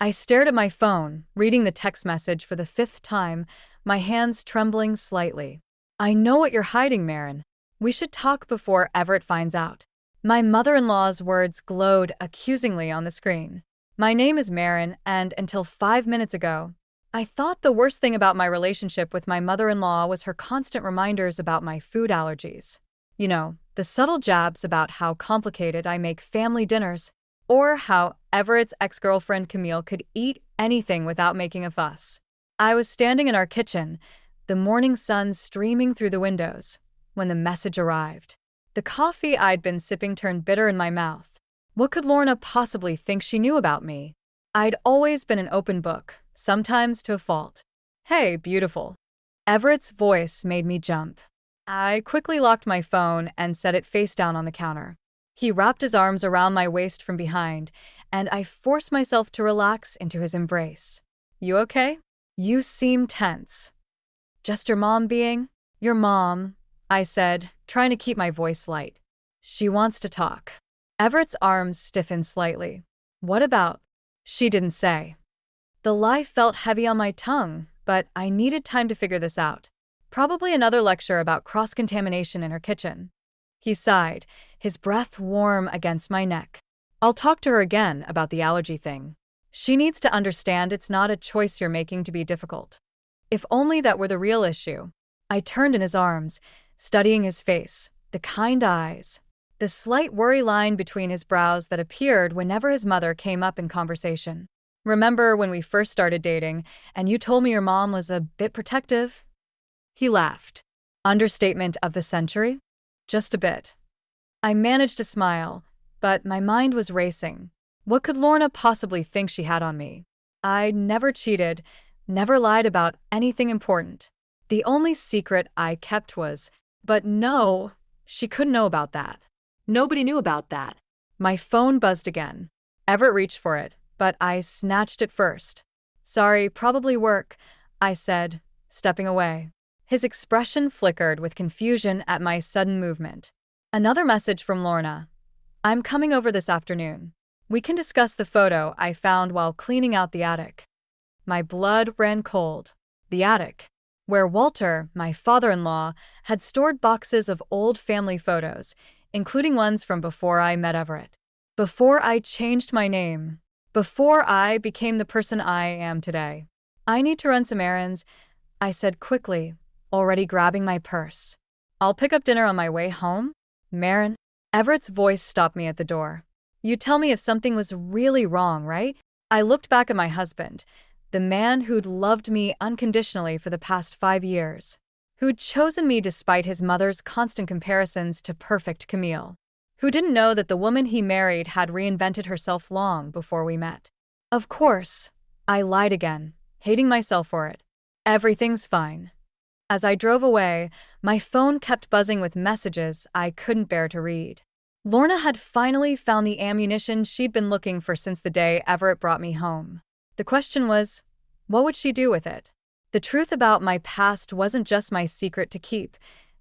I stared at my phone, reading the text message for the fifth time, my hands trembling slightly. I know what you're hiding, Marin. We should talk before Everett finds out. My mother-in-law's words glowed accusingly on the screen. My name is Marin, and until 5 minutes ago, I thought the worst thing about my relationship with my mother-in-law was her constant reminders about my food allergies. You know, the subtle jabs about how complicated I make family dinners, or how Everett's ex-girlfriend Camille could eat anything without making a fuss. I was standing in our kitchen, the morning sun streaming through the windows, when the message arrived. The coffee I'd been sipping turned bitter in my mouth. What could Lorna possibly think she knew about me? I'd always been an open book, sometimes to a fault. Hey, beautiful. Everett's voice made me jump. I quickly locked my phone and set it face down on the counter. He wrapped his arms around my waist from behind, and I forced myself to relax into his embrace. You okay? You seem tense. Just your mom being? Your mom, I said, trying to keep my voice light. She wants to talk. Everett's arms stiffened slightly. What about? She didn't say. The lie felt heavy on my tongue, but I needed time to figure this out. Probably another lecture about cross-contamination in her kitchen. He sighed, his breath warm against my neck. I'll talk to her again about the allergy thing. She needs to understand it's not a choice you're making to be difficult. If only that were the real issue. I turned in his arms, studying his face, the kind eyes, the slight worry line between his brows that appeared whenever his mother came up in conversation. Remember when we first started dating, and you told me your mom was a bit protective? He laughed. Understatement of the century? Just a bit. I managed to smile, but my mind was racing. What could Lorna possibly think she had on me? I never cheated, never lied about anything important. The only secret I kept was, but no, she couldn't know about that. Nobody knew about that. My phone buzzed again. Everett reached for it, but I snatched it first. Sorry, probably work, I said, stepping away. His expression flickered with confusion at my sudden movement. Another message from Lorna. I'm coming over this afternoon. We can discuss the photo I found while cleaning out the attic. My blood ran cold. The attic, where Walter, my father-in-law, had stored boxes of old family photos, including ones from before I met Everett. Before I changed my name. Before I became the person I am today. I need to run some errands, I said quickly, already grabbing my purse. I'll pick up dinner on my way home? Marin? Everett's voice stopped me at the door. You'd tell me if something was really wrong, right? I looked back at my husband, the man who'd loved me unconditionally for the past 5 years, who'd chosen me despite his mother's constant comparisons to perfect Camille, who didn't know that the woman he married had reinvented herself long before we met. Of course, I lied again, hating myself for it. Everything's fine. As I drove away, my phone kept buzzing with messages I couldn't bear to read. Lorna had finally found the ammunition she'd been looking for since the day Everett brought me home. The question was, what would she do with it? The truth about my past wasn't just my secret to keep.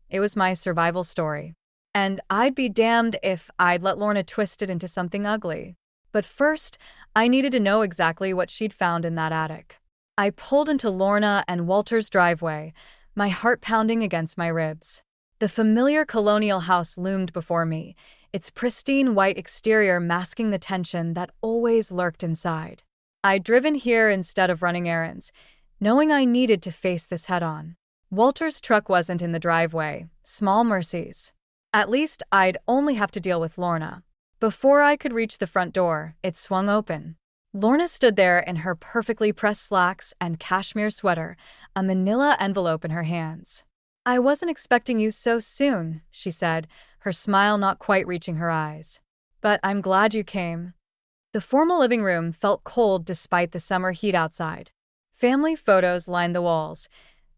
It was my survival story. And I'd be damned if I'd let Lorna twist it into something ugly. But first, I needed to know exactly what she'd found in that attic. I pulled into Lorna and Walter's driveway, my heart pounding against my ribs. The familiar colonial house loomed before me, its pristine white exterior masking the tension that always lurked inside. I'd driven here instead of running errands, knowing I needed to face this head-on. Walter's truck wasn't in the driveway, small mercies. At least I'd only have to deal with Lorna. Before I could reach the front door, it swung open. Lorna stood there in her perfectly pressed slacks and cashmere sweater, a manila envelope in her hands. I wasn't expecting you so soon, she said, her smile not quite reaching her eyes. But I'm glad you came. The formal living room felt cold despite the summer heat outside. Family photos lined the walls,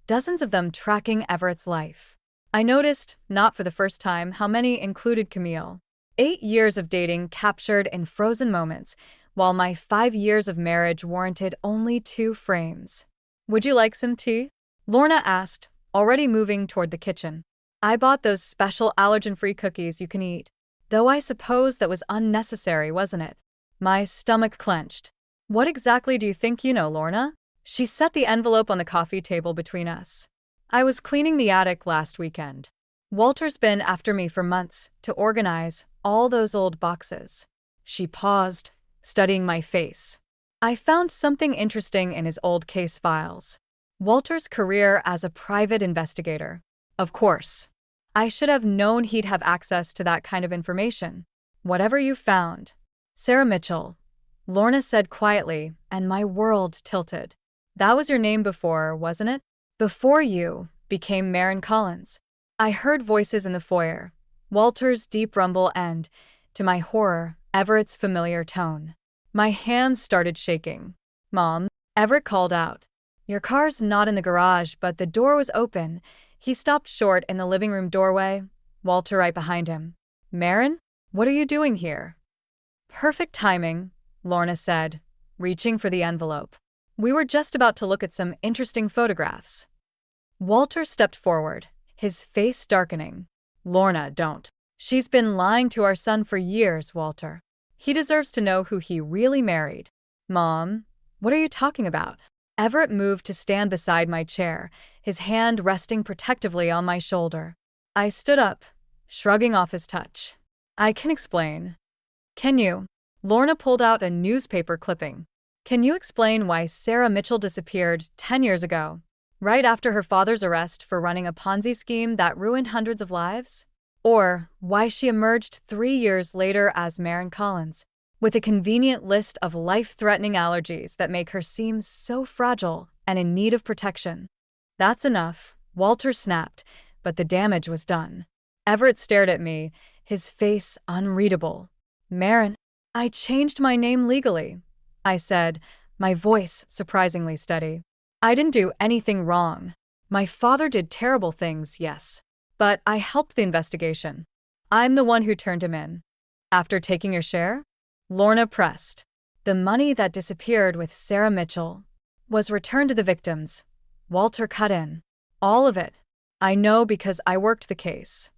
dozens of them tracking Everett's life. I noticed, not for the first time, how many included Camille. 8 years of dating captured in frozen moments, while my 5 years of marriage warranted only 2 frames. Would you like some tea? Lorna asked, already moving toward the kitchen. I bought those special allergen-free cookies you can eat. Though I suppose that was unnecessary, wasn't it? My stomach clenched. What exactly do you think you know, Lorna? She set the envelope on the coffee table between us. I was cleaning the attic last weekend. Walter's been after me for months to organize all those old boxes. She paused, studying my face. I found something interesting in his old case files. Walter's career as a private investigator. Of course. I should have known he'd have access to that kind of information. Whatever you found. Sarah Mitchell, Lorna said quietly, and my world tilted. That was your name before, wasn't it? Before you became Maren Collins. I heard voices in the foyer, Walter's deep rumble and, to my horror, Everett's familiar tone. My hands started shaking. Mom, Everett called out. Your car's not in the garage, but the door was open. He stopped short in the living room doorway, Walter right behind him. Maren, what are you doing here? Perfect timing, Lorna said, reaching for the envelope. We were just about to look at some interesting photographs. Walter stepped forward, his face darkening. Lorna, don't. She's been lying to our son for years, Walter. He deserves to know who he really married. Mom, what are you talking about? Everett moved to stand beside my chair, his hand resting protectively on my shoulder. I stood up, shrugging off his touch. I can explain. Can you? Lorna pulled out a newspaper clipping. Can you explain why Sarah Mitchell disappeared 10 years ago, right after her father's arrest for running a Ponzi scheme that ruined hundreds of lives? Or why she emerged 3 years later as Maren Collins, with a convenient list of life-threatening allergies that make her seem so fragile and in need of protection? That's enough, Walter snapped, but the damage was done. Everett stared at me, his face unreadable. Maren, I changed my name legally, I said, my voice surprisingly steady. I didn't do anything wrong. My father did terrible things, yes, but I helped the investigation. I'm the one who turned him in. After taking your share? Lorna pressed. The money that disappeared with Sarah Mitchell was returned to the victims. Walter cut in. All of it. I know because I worked the case.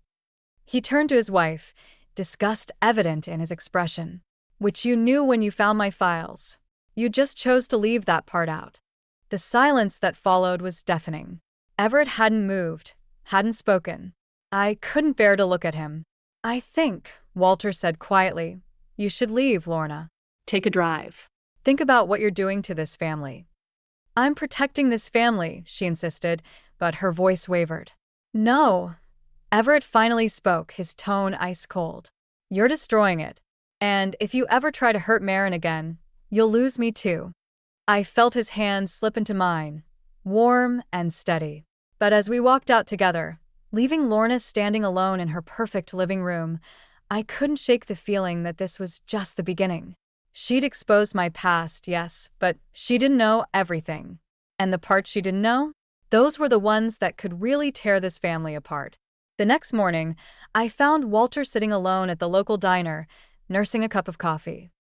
He turned to his wife, disgust evident in his expression. Which you knew when you found my files. You just chose to leave that part out. The silence that followed was deafening. Everett hadn't moved, hadn't spoken. I couldn't bear to look at him. I think, Walter said quietly, you should leave, Lorna. Take a drive. Think about what you're doing to this family. I'm protecting this family, she insisted, but her voice wavered. No. Everett finally spoke, his tone ice cold. You're destroying it. And if you ever try to hurt Maren again, you'll lose me too. I felt his hand slip into mine, warm and steady. But as we walked out together, leaving Lorna standing alone in her perfect living room, I couldn't shake the feeling that this was just the beginning. She'd exposed my past, yes, but she didn't know everything. And the parts she didn't know? Those were the ones that could really tear this family apart. The next morning, I found Walter sitting alone at the local diner, nursing a cup of coffee.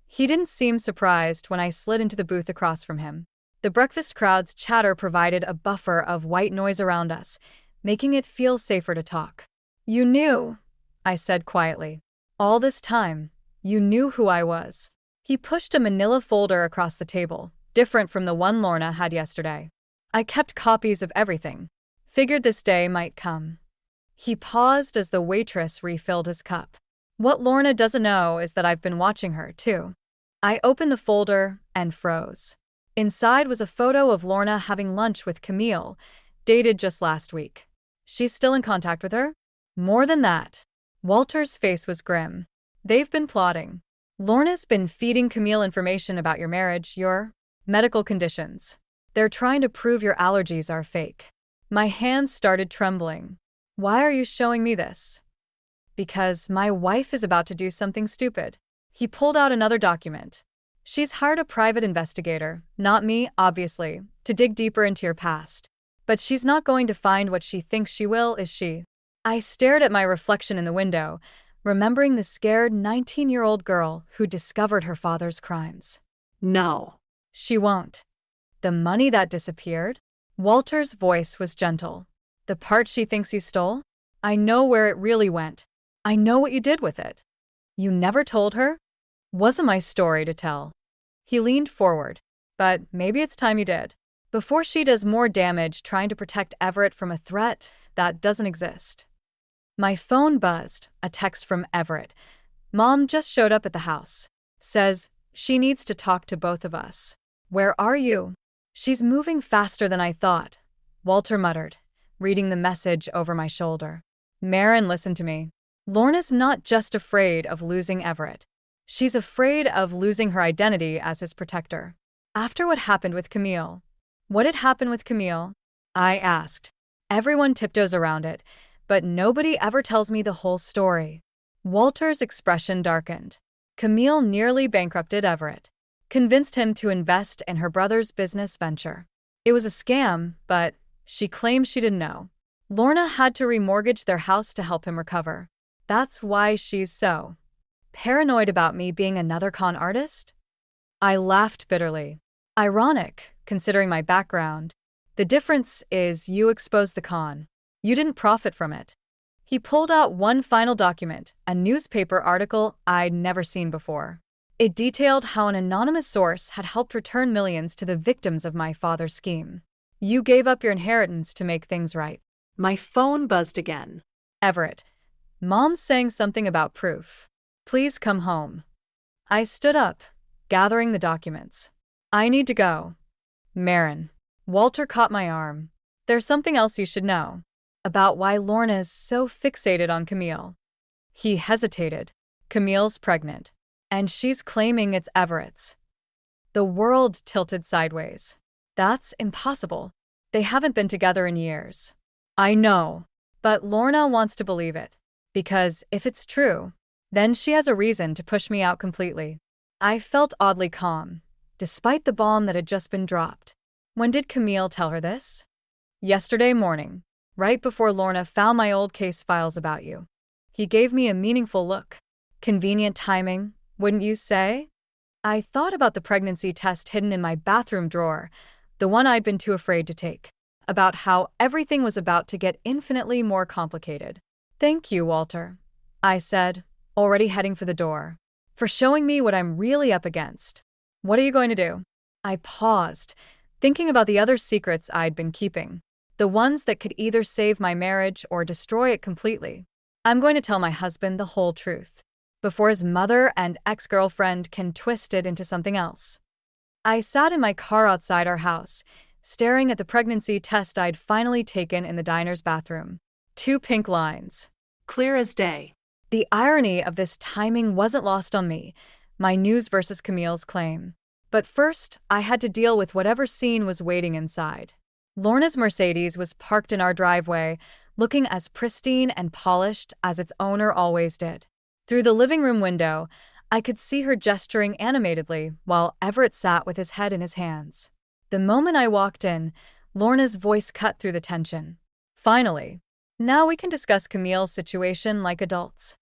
He didn't seem surprised when I slid into the booth across from him. The breakfast crowd's chatter provided a buffer of white noise around us, making it feel safer to talk. You knew, I said quietly. All this time, you knew who I was. He pushed a manila folder across the table, different from the one Lorna had yesterday. I kept copies of everything. Figured this day might come. He paused as the waitress refilled his cup. What Lorna doesn't know is that I've been watching her, too. I opened the folder and froze. Inside was a photo of Lorna having lunch with Camille, dated just last week. She's still in contact with her? More than that. Walter's face was grim. They've been plotting. Lorna's been feeding Camille information about your marriage, your medical conditions. They're trying to prove your allergies are fake. My hands started trembling. Why are you showing me this? Because my wife is about to do something stupid. He pulled out another document. She's hired a private investigator, not me, obviously, to dig deeper into your past. But she's not going to find what she thinks she will, is she? I stared at my reflection in the window, remembering the scared 19-year-old girl who discovered her father's crimes. No. She won't. The money that disappeared? Walter's voice was gentle. The part she thinks you stole? I know where it really went. I know what you did with it. You never told her? Wasn't my story to tell. He leaned forward. But maybe it's time you did. Before she does more damage trying to protect Everett from a threat that doesn't exist. My phone buzzed, a text from Everett. Mom just showed up at the house. Says she needs to talk to both of us. Where are you? She's moving faster than I thought, Walter muttered, reading the message over my shoulder. Maren, listen to me. Lorna's not just afraid of losing Everett. She's afraid of losing her identity as his protector. After what happened with Camille. What had happened with Camille? I asked. Everyone tiptoes around it, but nobody ever tells me the whole story. Walter's expression darkened. Camille nearly bankrupted Everett. Convinced him to invest in her brother's business venture. It was a scam, but she claimed she didn't know. Lorna had to remortgage their house to help him recover. That's why she's so paranoid about me being another con artist? I laughed bitterly. Ironic, considering my background. The difference is you exposed the con. You didn't profit from it. He pulled out one final document, a newspaper article I'd never seen before. It detailed how an anonymous source had helped return millions to the victims of my father's scheme. You gave up your inheritance to make things right. My phone buzzed again. Everett. Mom's saying something about proof. Please come home. I stood up, gathering the documents. I need to go. Maren. Walter caught my arm. There's something else you should know. About why Lorna's so fixated on Camille. He hesitated. Camille's pregnant. And she's claiming it's Everett's. The world tilted sideways. That's impossible. They haven't been together in years. I know. But Lorna wants to believe it. Because if it's true, then she has a reason to push me out completely. I felt oddly calm, despite the bomb that had just been dropped. When did Camille tell her this? Yesterday morning, right before Lorna found my old case files about you. He gave me a meaningful look. Convenient timing, wouldn't you say? I thought about the pregnancy test hidden in my bathroom drawer, the one I'd been too afraid to take, about how everything was about to get infinitely more complicated. Thank you, Walter, I said, already heading for the door, for showing me what I'm really up against. What are you going to do? I paused, thinking about the other secrets I'd been keeping, the ones that could either save my marriage or destroy it completely. I'm going to tell my husband the whole truth, before his mother and ex-girlfriend can twist it into something else. I sat in my car outside our house, staring at the pregnancy test I'd finally taken in the diner's bathroom. 2 pink lines. Clear as day. The irony of this timing wasn't lost on me, my news versus Camille's claim. But first, I had to deal with whatever scene was waiting inside. Lorna's Mercedes was parked in our driveway, looking as pristine and polished as its owner always did. Through the living room window, I could see her gesturing animatedly while Everett sat with his head in his hands. The moment I walked in, Lorna's voice cut through the tension. Finally. Now we can discuss Camille's situation like adults.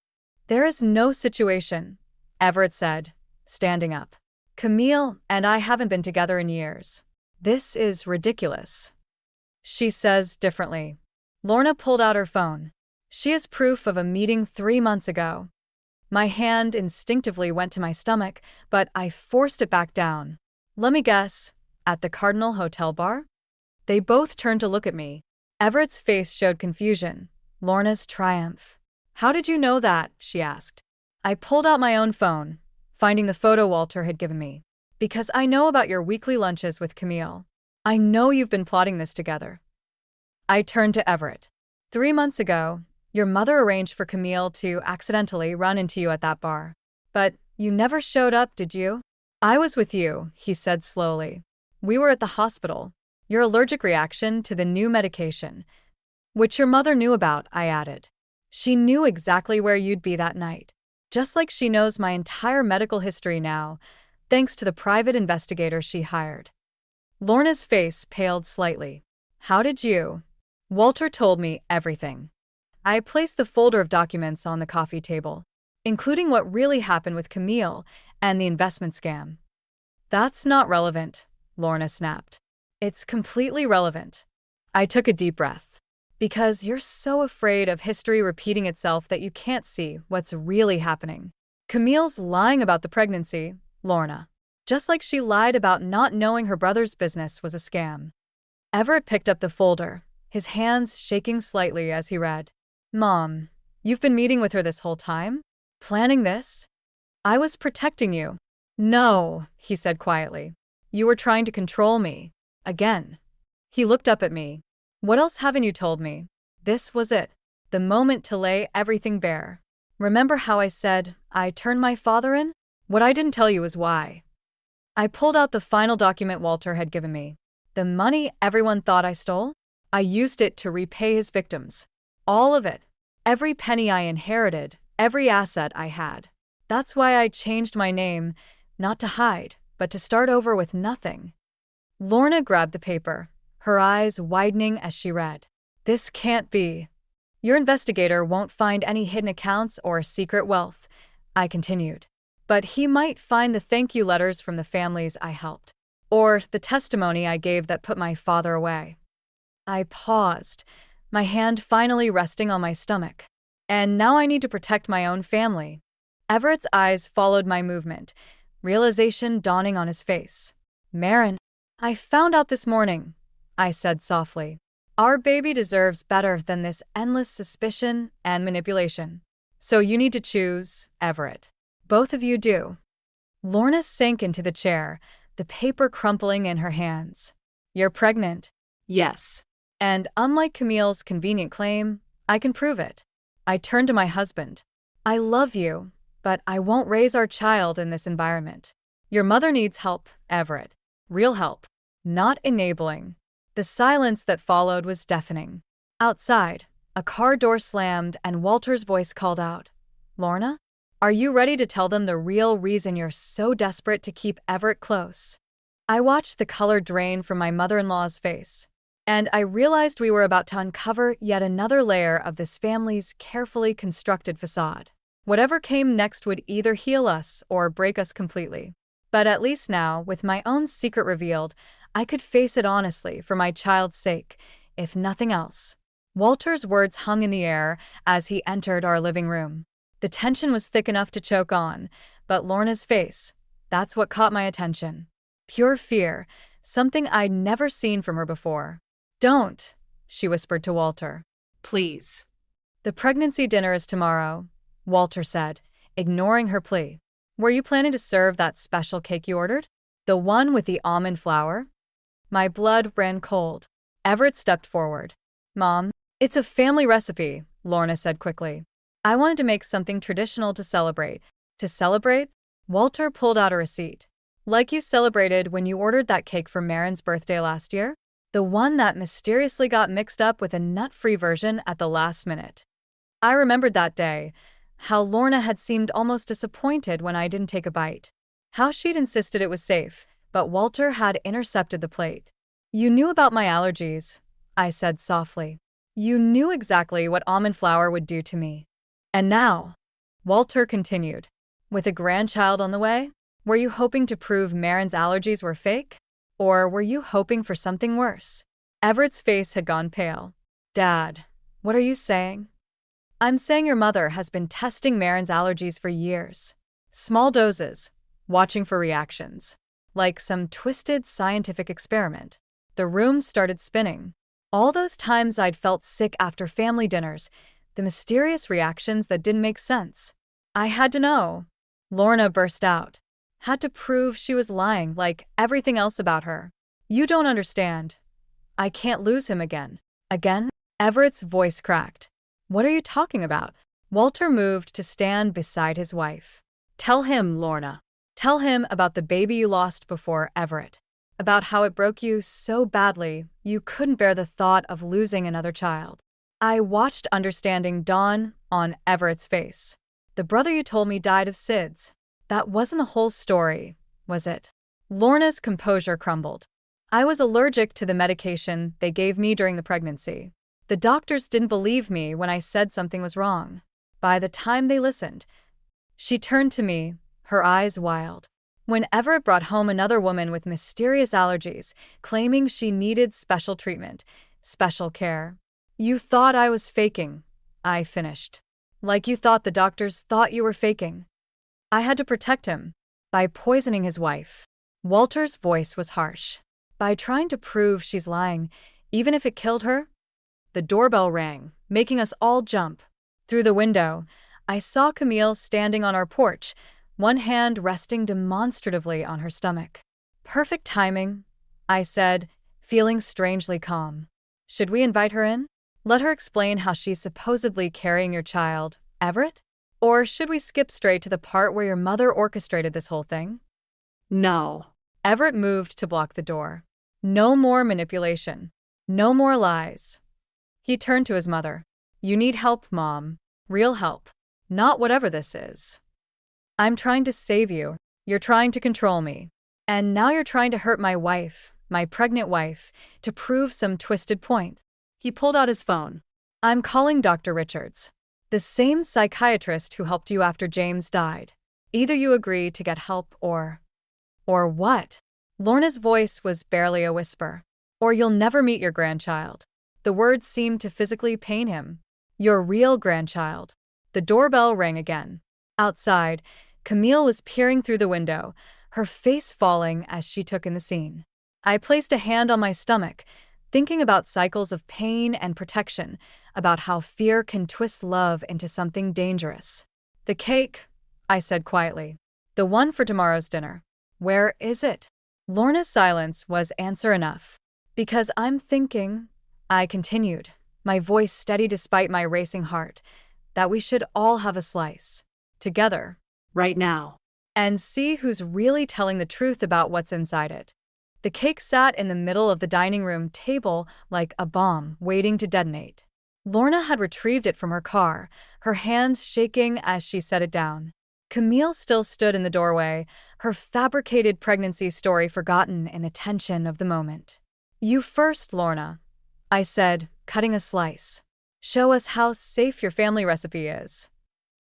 There is no situation, Everett said, standing up. Camille and I haven't been together in years. This is ridiculous. She says differently. Lorna pulled out her phone. She has proof of a meeting 3 months ago. My hand instinctively went to my stomach, but I forced it back down. Let me guess, at the Cardinal Hotel bar? They both turned to look at me. Everett's face showed confusion, Lorna's triumph. How did you know that? She asked. I pulled out my own phone, finding the photo Walter had given me. Because I know about your weekly lunches with Camille. I know you've been plotting this together. I turned to Everett. 3 months ago, your mother arranged for Camille to accidentally run into you at that bar. But you never showed up, did you? I was with you, he said slowly. We were at the hospital. Your allergic reaction to the new medication, which your mother knew about, I added. She knew exactly where you'd be that night. Just like she knows my entire medical history now, thanks to the private investigator she hired. Lorna's face paled slightly. How did you? Walter told me everything. I placed the folder of documents on the coffee table, including what really happened with Camille and the investment scam. That's not relevant, Lorna snapped. It's completely relevant. I took a deep breath. Because you're so afraid of history repeating itself that you can't see what's really happening. Camille's lying about the pregnancy, Lorna. just like she lied about not knowing her brother's business was a scam. Everett picked up the folder, his hands shaking slightly as he read. Mom, you've been meeting with her this whole time? Planning this? I was protecting you. No, he said quietly. You were trying to control me. Again. He looked up at me. What else haven't you told me? This was it. The moment to lay everything bare. Remember how I said I turned my father in? What I didn't tell you is why. I pulled out the final document Walter had given me. The money everyone thought I stole? I used it to repay his victims. All of it. Every penny I inherited, every asset I had. That's why I changed my name, not to hide, but to start over with nothing. Lorna grabbed the paper, her eyes widening as she read. This can't be. Your investigator won't find any hidden accounts or secret wealth, I continued. But he might find the thank you letters from the families I helped, or the testimony I gave that put my father away. I paused, my hand finally resting on my stomach. And now I need to protect my own family. Everett's eyes followed my movement, realization dawning on his face. Maren, I found out this morning, I said softly. Our baby deserves better than this endless suspicion and manipulation. So you need to choose, Everett. Both of you do. Lorna sank into the chair, the paper crumpling in her hands. You're pregnant. Yes. And unlike Camille's convenient claim, I can prove it. I turned to my husband. I love you, but I won't raise our child in this environment. Your mother needs help, Everett. Real help. Not enabling. The silence that followed was deafening. Outside, a car door slammed and Walter's voice called out. Lorna? Are you ready to tell them the real reason you're so desperate to keep Everett close? I watched the color drain from my mother-in-law's face, and I realized we were about to uncover yet another layer of this family's carefully constructed facade. Whatever came next would either heal us or break us completely. But at least now, with my own secret revealed, I could face it honestly for my child's sake, if nothing else. Walter's words hung in the air as he entered our living room. The tension was thick enough to choke on, but Lorna's face, that's what caught my attention. Pure fear, something I'd never seen from her before. Don't, she whispered to Walter. Please. The pregnancy dinner is tomorrow, Walter said, ignoring her plea. Were you planning to serve that special cake you ordered? The one with the almond flour? My blood ran cold. Everett stepped forward. Mom, it's a family recipe, Lorna said quickly. I wanted to make something traditional to celebrate. To celebrate? Walter pulled out a receipt. Like you celebrated when you ordered that cake for Maren's birthday last year? The one that mysteriously got mixed up with a nut-free version at the last minute. I remembered that day, how Lorna had seemed almost disappointed when I didn't take a bite. How she'd insisted it was safe, but Walter had intercepted the plate. You knew about my allergies, I said softly. You knew exactly what almond flour would do to me. And now, Walter continued, with a grandchild on the way, were you hoping to prove Maren's allergies were fake? Or were you hoping for something worse? Everett's face had gone pale. Dad, what are you saying? I'm saying your mother has been testing Maren's allergies for years. Small doses, watching for reactions. Like some twisted scientific experiment. The room started spinning. All those times I'd felt sick after family dinners, the mysterious reactions that didn't make sense. I had to know. Lorna burst out. Had to prove she was lying like everything else about her. You don't understand. I can't lose him again. Again? Everett's voice cracked. What are you talking about? Walter moved to stand beside his wife. Tell him, Lorna. Tell him about the baby you lost before Everett. About how it broke you so badly you couldn't bear the thought of losing another child. I watched understanding dawn on Everett's face. The brother you told me died of SIDS. That wasn't the whole story, was it? Lorna's composure crumbled. I was allergic to the medication they gave me during the pregnancy. The doctors didn't believe me when I said something was wrong. By the time they listened, she turned to me, her eyes wild. When Everett brought home another woman with mysterious allergies, claiming she needed special treatment, special care. You thought I was faking, I finished. Like you thought the doctors thought you were faking. I had to protect him by poisoning his wife. Walter's voice was harsh. By trying to prove she's lying, even if it killed her? The doorbell rang, making us all jump. Through the window, I saw Camille standing on our porch, one hand resting demonstratively on her stomach. Perfect timing, I said, feeling strangely calm. Should we invite her in? Let her explain how she's supposedly carrying your child, Everett? Or should we skip straight to the part where your mother orchestrated this whole thing? No. Everett moved to block the door. No more manipulation. No more lies. He turned to his mother. You need help, Mom. Real help. Not whatever this is. I'm trying to save you. You're trying to control me. And now you're trying to hurt my wife, my pregnant wife, to prove some twisted point. He pulled out his phone. I'm calling Dr. Richards, the same psychiatrist who helped you after James died. Either you agree to get help or what? Lorna's voice was barely a whisper. Or you'll never meet your grandchild. The words seemed to physically pain him. Your real grandchild. The doorbell rang again. Outside, Camille was peering through the window, her face falling as she took in the scene. I placed a hand on my stomach, thinking about cycles of pain and protection, about how fear can twist love into something dangerous. The cake, I said quietly. The one for tomorrow's dinner. Where is it? Lorna's silence was answer enough. Because I'm thinking, I continued, my voice steady despite my racing heart, that we should all have a slice. Together. Right now. And see who's really telling the truth about what's inside it. The cake sat in the middle of the dining room table like a bomb waiting to detonate. Lorna had retrieved it from her car, her hands shaking as she set it down. Camille still stood in the doorway, her fabricated pregnancy story forgotten in the tension of the moment. You first, Lorna, I said, cutting a slice. Show us how safe your family recipe is.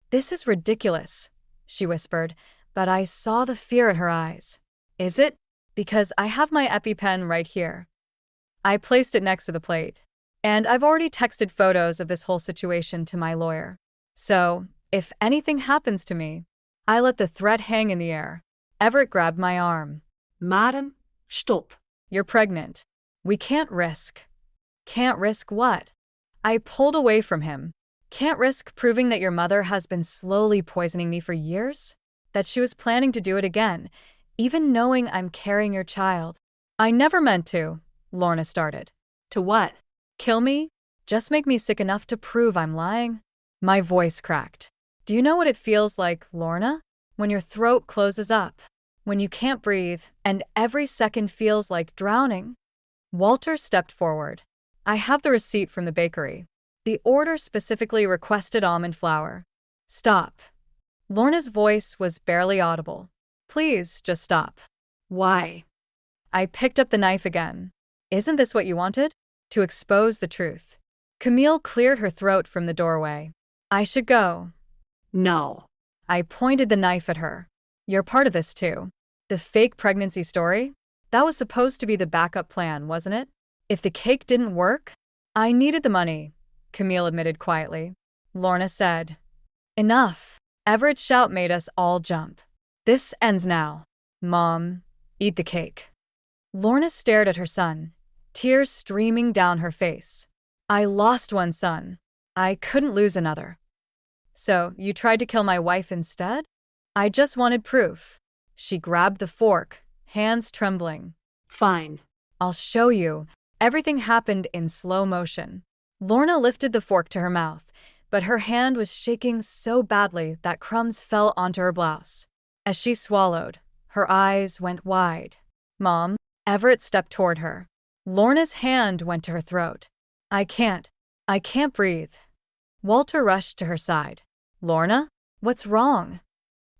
This is ridiculous, she whispered, but I saw the fear in her eyes. Is it? Because I have my EpiPen right here. I placed it next to the plate. And I've already texted photos of this whole situation to my lawyer. So, if anything happens to me, I let the threat hang in the air. Everett grabbed my arm. Madam, stop. You're pregnant. We can't risk. Can't risk what? I pulled away from him. Can't risk proving that your mother has been slowly poisoning me for years? That she was planning to do it again, even knowing I'm carrying your child. I never meant to, Lorna started. To what? Kill me? Just make me sick enough to prove I'm lying? My voice cracked. Do you know what it feels like, Lorna? When your throat closes up. When you can't breathe, and every second feels like drowning? Walter stepped forward. I have the receipt from the bakery. The order specifically requested almond flour. Stop. Lorna's voice was barely audible. Please, just stop. Why? I picked up the knife again. Isn't this what you wanted? To expose the truth. Camille cleared her throat from the doorway. I should go. No. I pointed the knife at her. You're part of this too. The fake pregnancy story? That was supposed to be the backup plan, wasn't it? If the cake didn't work, I needed the money, Camille admitted quietly. Lorna said. Enough. Everett's shout made us all jump. This ends now. Mom, eat the cake. Lorna stared at her son, tears streaming down her face. I lost one son. I couldn't lose another. So, you tried to kill my wife instead? I just wanted proof. She grabbed the fork, hands trembling. Fine. I'll show you. Everything happened in slow motion. Lorna lifted the fork to her mouth, but her hand was shaking so badly that crumbs fell onto her blouse. As she swallowed, her eyes went wide. Mom, Everett stepped toward her. Lorna's hand went to her throat. I can't breathe. Walter rushed to her side. Lorna, what's wrong?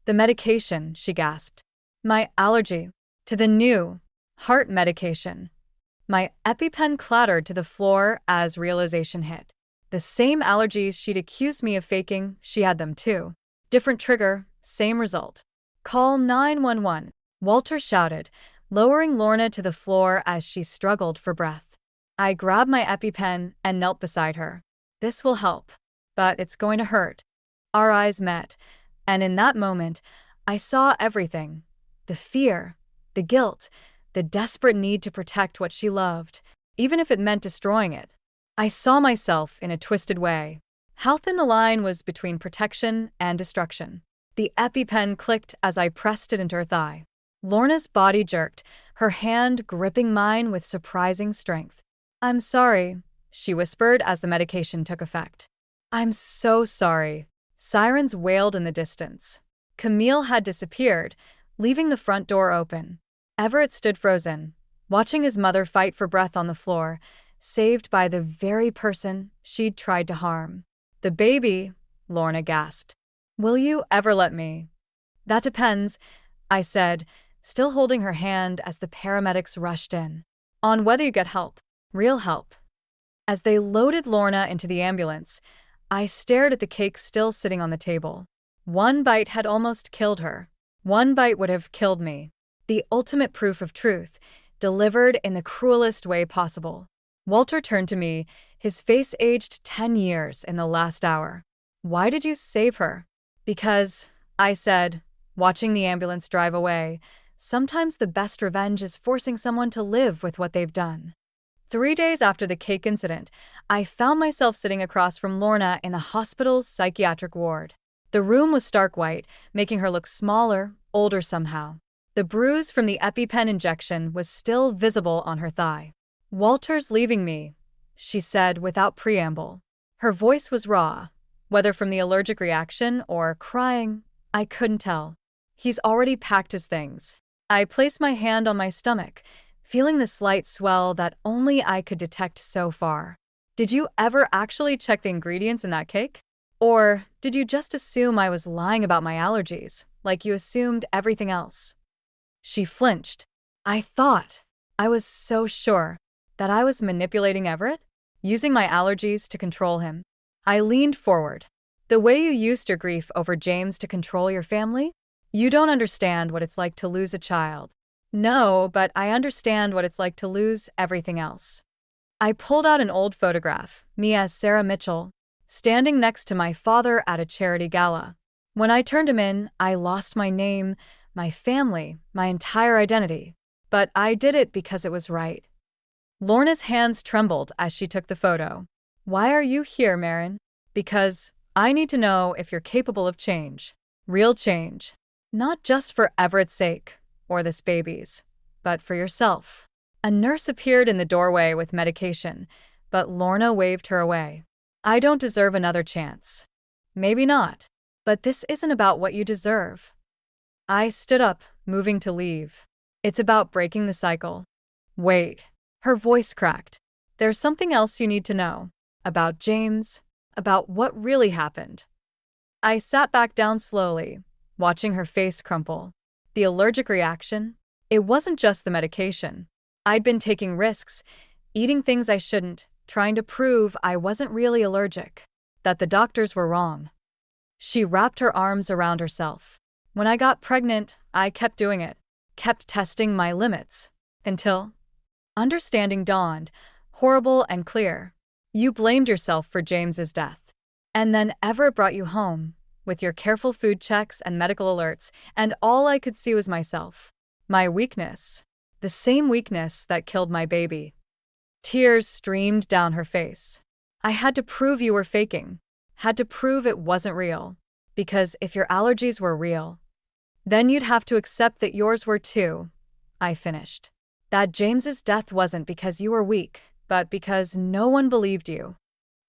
The medication, she gasped. My allergy to the new heart medication. My EpiPen clattered to the floor as realization hit. The same allergies she'd accused me of faking, she had them too. Different trigger, same result. Call 911, Walter shouted, lowering Lorna to the floor as she struggled for breath. I grabbed my EpiPen and knelt beside her. This will help, but it's going to hurt. Our eyes met, and in that moment, I saw everything. The fear, the guilt, the desperate need to protect what she loved, even if it meant destroying it. I saw myself in a twisted way. How thin the line was between protection and destruction. The EpiPen clicked as I pressed it into her thigh. Lorna's body jerked, her hand gripping mine with surprising strength. "I'm sorry," she whispered as the medication took effect. "I'm so sorry." Sirens wailed in the distance. Camille had disappeared, leaving the front door open. Everett stood frozen, watching his mother fight for breath on the floor, saved by the very person she'd tried to harm. "The baby," Lorna gasped. "Will you ever let me?" "That depends," I said, still holding her hand as the paramedics rushed in. "On whether you get help. Real help." As they loaded Lorna into the ambulance, I stared at the cake still sitting on the table. One bite had almost killed her. One bite would have killed me. The ultimate proof of truth, delivered in the cruelest way possible. Walter turned to me, his face aged 10 years in the last hour. "Why did you save her?" "Because," I said, watching the ambulance drive away, "sometimes the best revenge is forcing someone to live with what they've done." 3 days after the cake incident, I found myself sitting across from Lorna in the hospital's psychiatric ward. The room was stark white, making her look smaller, older somehow. The bruise from the EpiPen injection was still visible on her thigh. "Walter's leaving me," she said without preamble. Her voice was raw, whether from the allergic reaction or crying, I couldn't tell. "He's already packed his things." I placed my hand on my stomach, feeling the slight swell that only I could detect so far. "Did you ever actually check the ingredients in that cake? Or did you just assume I was lying about my allergies, like you assumed everything else?" She flinched. I was so sure that I was manipulating Everett, using my allergies to control him. I leaned forward. "The way you used your grief over James to control your family? You don't understand what it's like to lose a child." "No, but I understand what it's like to lose everything else." I pulled out an old photograph, me as Sarah Mitchell, standing next to my father at a charity gala. When I turned him in, I lost my name, my family, my entire identity. But I did it because it was right. Lorna's hands trembled as she took the photo. "Why are you here, Marin?" "Because I need to know if you're capable of change. Real change. Not just for Everett's sake, or this baby's, but for yourself." A nurse appeared in the doorway with medication, but Lorna waved her away. "I don't deserve another chance." "Maybe not. But this isn't about what you deserve." I stood up, moving to leave. "It's about breaking the cycle." "Wait." Her voice cracked. "There's something else you need to know. About James. About what really happened." I sat back down slowly, watching her face crumple. The allergic reaction? It wasn't just the medication. I'd been taking risks, eating things I shouldn't, trying to prove I wasn't really allergic, that the doctors were wrong. She wrapped her arms around herself. "When I got pregnant, I kept doing it, kept testing my limits, until understanding dawned, horrible and clear. You blamed yourself for James's death. And then Everett brought you home, with your careful food checks and medical alerts, and all I could see was myself. My weakness. The same weakness that killed my baby." Tears streamed down her face. "I had to prove you were faking. Had to prove it wasn't real. Because if your allergies were real, then you'd have to accept that yours were too," I finished. "That James's death wasn't because you were weak, but because no one believed you."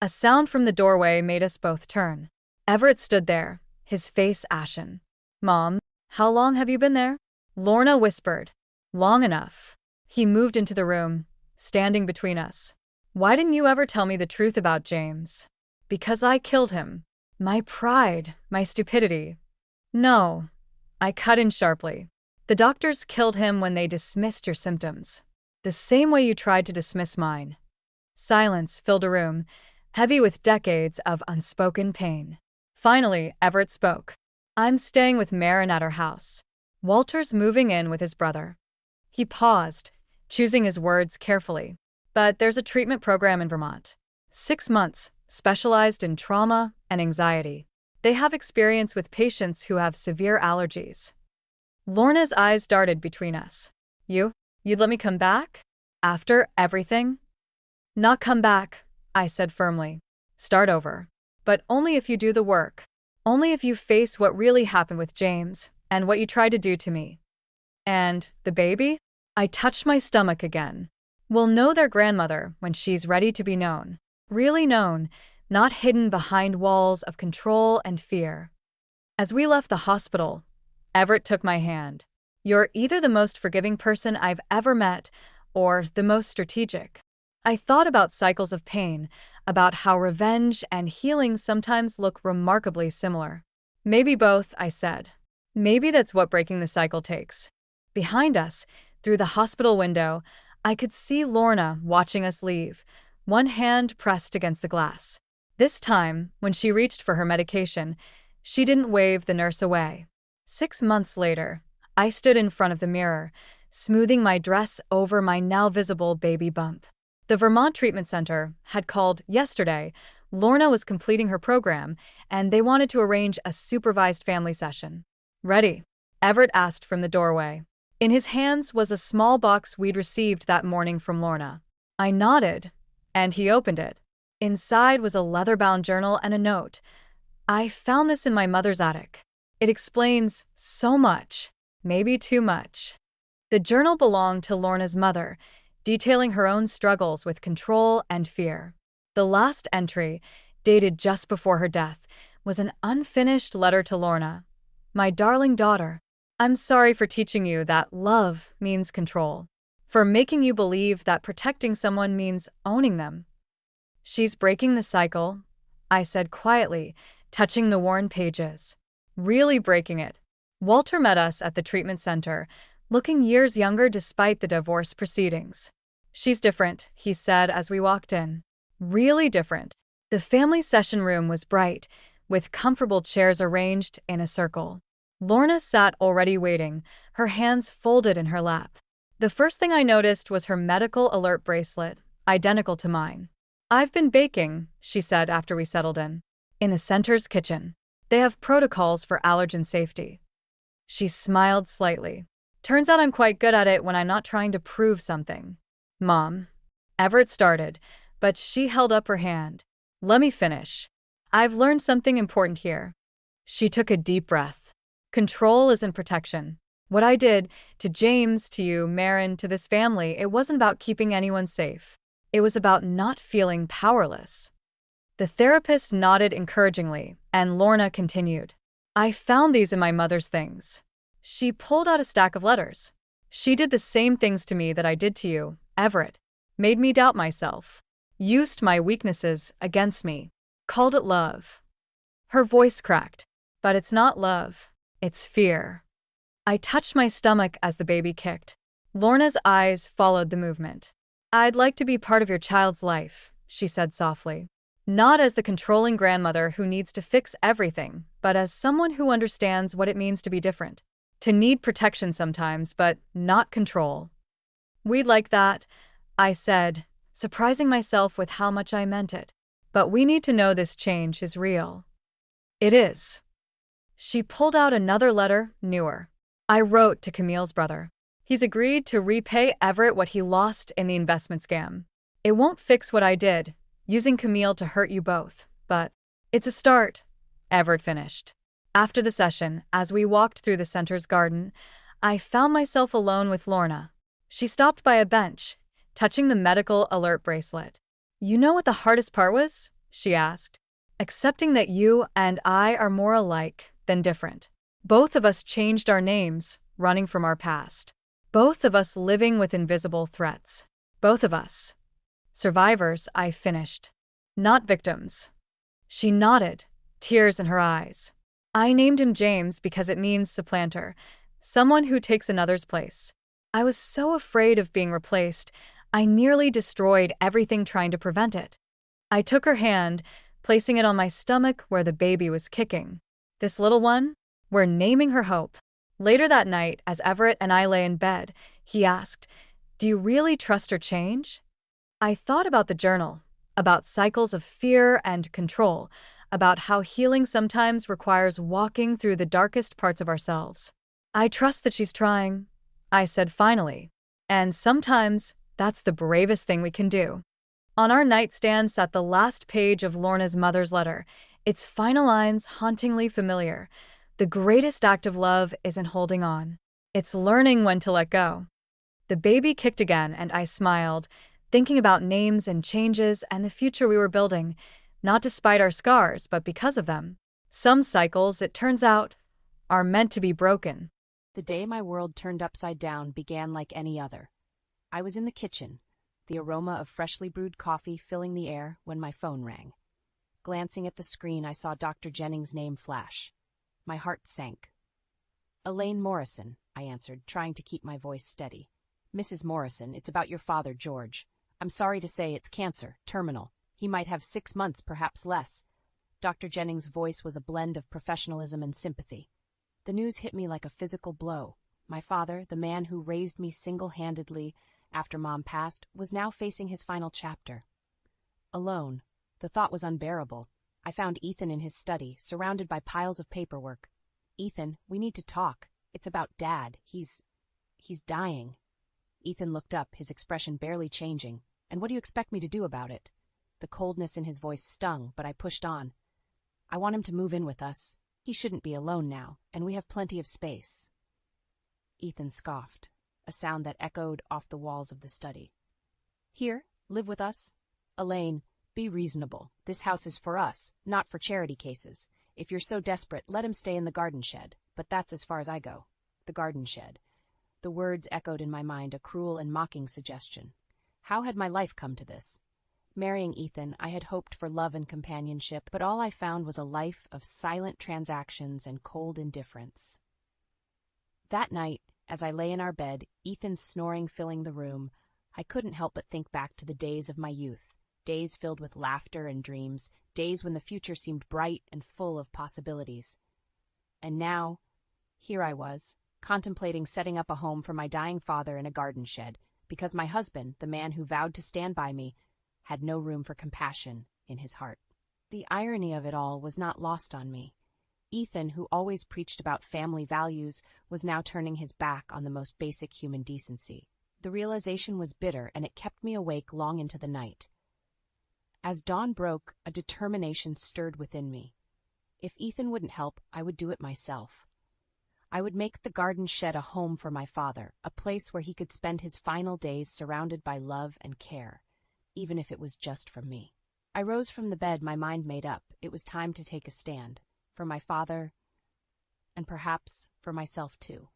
A sound from the doorway made us both turn. Everett stood there, his face ashen. "Mom, how long have you been there?" Lorna whispered. "Long enough." He moved into the room, standing between us. "Why didn't you ever tell me the truth about James?" "Because I killed him. My pride, my stupidity." "No." I cut in sharply. "The doctors killed him when they dismissed your symptoms. The same way you tried to dismiss mine." Silence filled a room, heavy with decades of unspoken pain. Finally, Everett spoke. "I'm staying with Marin at her house. Walter's moving in with his brother." He paused, choosing his words carefully. "But there's a treatment program in Vermont. 6 months, specialized in trauma and anxiety. They have experience with patients who have severe allergies." Lorna's eyes darted between us. You'd let me come back? After everything? Not come back, I said firmly. Start over. But only if you do the work. Only if you face what really happened with James and what you tried to do to me. And the baby? I touched my stomach again. Will know their grandmother when she's ready to be known. Really known, not hidden behind walls of control and fear. As we left the hospital, Everett took my hand. You're either the most forgiving person I've ever met or the most strategic. I thought about cycles of pain, about how revenge and healing sometimes look remarkably similar. Maybe both, I said. Maybe that's what breaking the cycle takes. Behind us, through the hospital window, I could see Lorna watching us leave, one hand pressed against the glass. This time, when she reached for her medication, she didn't wave the nurse away. 6 months later, I stood in front of the mirror, smoothing my dress over my now visible baby bump. The Vermont Treatment Center had called yesterday. Lorna was completing her program, and they wanted to arrange a supervised family session. Ready? Everett asked from the doorway. In his hands was a small box we'd received that morning from Lorna. I nodded, and he opened it. Inside was a leather-bound journal and a note. I found this in my mother's attic. It explains so much, maybe too much. The journal belonged to Lorna's mother, detailing her own struggles with control and fear. The last entry, dated just before her death, was an unfinished letter to Lorna. My darling daughter, I'm sorry for teaching you that love means control, for making you believe that protecting someone means owning them. She's breaking the cycle, I said quietly, touching the worn pages. Really breaking it. Walter met us at the treatment center, looking years younger despite the divorce proceedings. She's different, he said as we walked in. Really different. The family session room was bright, with comfortable chairs arranged in a circle. Lorna sat already waiting, her hands folded in her lap. The first thing I noticed was her medical alert bracelet, identical to mine. I've been baking, she said after we settled in the center's kitchen. They have protocols for allergen safety. She smiled slightly. Turns out I'm quite good at it when I'm not trying to prove something. Mom. Everett started, but she held up her hand. Let me finish. I've learned something important here. She took a deep breath. Control isn't protection. What I did, to James, to you, Marin, to this family, it wasn't about keeping anyone safe. It was about not feeling powerless. The therapist nodded encouragingly, and Lorna continued. I found these in my mother's things. She pulled out a stack of letters. She did the same things to me that I did to you, Everett. Made me doubt myself. Used my weaknesses against me. Called it love. Her voice cracked. But it's not love. It's fear. I touched my stomach as the baby kicked. Lorna's eyes followed the movement. I'd like to be part of your child's life, she said softly. Not as the controlling grandmother who needs to fix everything, but as someone who understands what it means to be different. To need protection sometimes, but not control. We'd like that, I said, surprising myself with how much I meant it. But we need to know this change is real. It is. She pulled out another letter, newer. I wrote to Camille's brother. He's agreed to repay Everett what he lost in the investment scam. It won't fix what I did, using Camille to hurt you both, but it's a start, Everett finished. After the session, as we walked through the center's garden, I found myself alone with Lorna. She stopped by a bench, touching the medical alert bracelet. You know what the hardest part was? She asked. Accepting that you and I are more alike than different. Both of us changed our names, running from our past. Both of us living with invisible threats. Both of us. Survivors, I finished. Not victims. She nodded, tears in her eyes. I named him James because it means supplanter, someone who takes another's place. I was so afraid of being replaced, I nearly destroyed everything trying to prevent it. I took her hand, placing it on my stomach where the baby was kicking. This little one? We're naming her Hope. Later that night, as Everett and I lay in bed, he asked, Do you really trust her change? I thought about the journal, about cycles of fear and control, about how healing sometimes requires walking through the darkest parts of ourselves. I trust that she's trying, I said finally. And sometimes that's the bravest thing we can do. On our nightstand sat the last page of Lorna's mother's letter, its final lines hauntingly familiar. The greatest act of love isn't holding on. It's learning when to let go. The baby kicked again, and I smiled, thinking about names and changes and the future we were building, not despite our scars, but because of them. Some cycles, it turns out, are meant to be broken. The day my world turned upside down began like any other. I was in the kitchen, the aroma of freshly brewed coffee filling the air, when my phone rang. Glancing at the screen, I saw Dr. Jennings' name flash. My heart sank. "Elaine Morrison," I answered, trying to keep my voice steady. "Mrs. Morrison, it's about your father, George. I'm sorry to say it's cancer, terminal. He might have 6 months, perhaps less." Dr. Jennings' voice was a blend of professionalism and sympathy. The news hit me like a physical blow. My father, the man who raised me single-handedly after Mom passed, was now facing his final chapter. Alone, the thought was unbearable. I found Ethan in his study, surrounded by piles of paperwork. "Ethan, we need to talk. It's about Dad. He's dying." Ethan looked up, his expression barely changing. "And what do you expect me to do about it?" The coldness in his voice stung, but I pushed on. "I want him to move in with us. He shouldn't be alone now, and we have plenty of space." Ethan scoffed, a sound that echoed off the walls of the study. "Here, live with us? Elaine, be reasonable. This house is for us, not for charity cases. If you're so desperate, let him stay in the garden shed. But that's as far as I go." The garden shed. The words echoed in my mind, a cruel and mocking suggestion. How had my life come to this? Marrying Ethan, I had hoped for love and companionship, but all I found was a life of silent transactions and cold indifference. That night, as I lay in our bed, Ethan's snoring filling the room, I couldn't help but think back to the days of my youth, days filled with laughter and dreams, days when the future seemed bright and full of possibilities. And now, here I was, contemplating setting up a home for my dying father in a garden shed, because my husband, the man who vowed to stand by me, had no room for compassion in his heart. The irony of it all was not lost on me. Ethan, who always preached about family values, was now turning his back on the most basic human decency. The realization was bitter, and it kept me awake long into the night. As dawn broke, a determination stirred within me. If Ethan wouldn't help, I would do it myself. I would make the garden shed a home for my father, a place where he could spend his final days surrounded by love and care, even if it was just from me. I rose from the bed, my mind made up. It was time to take a stand, for my father, and perhaps for myself too.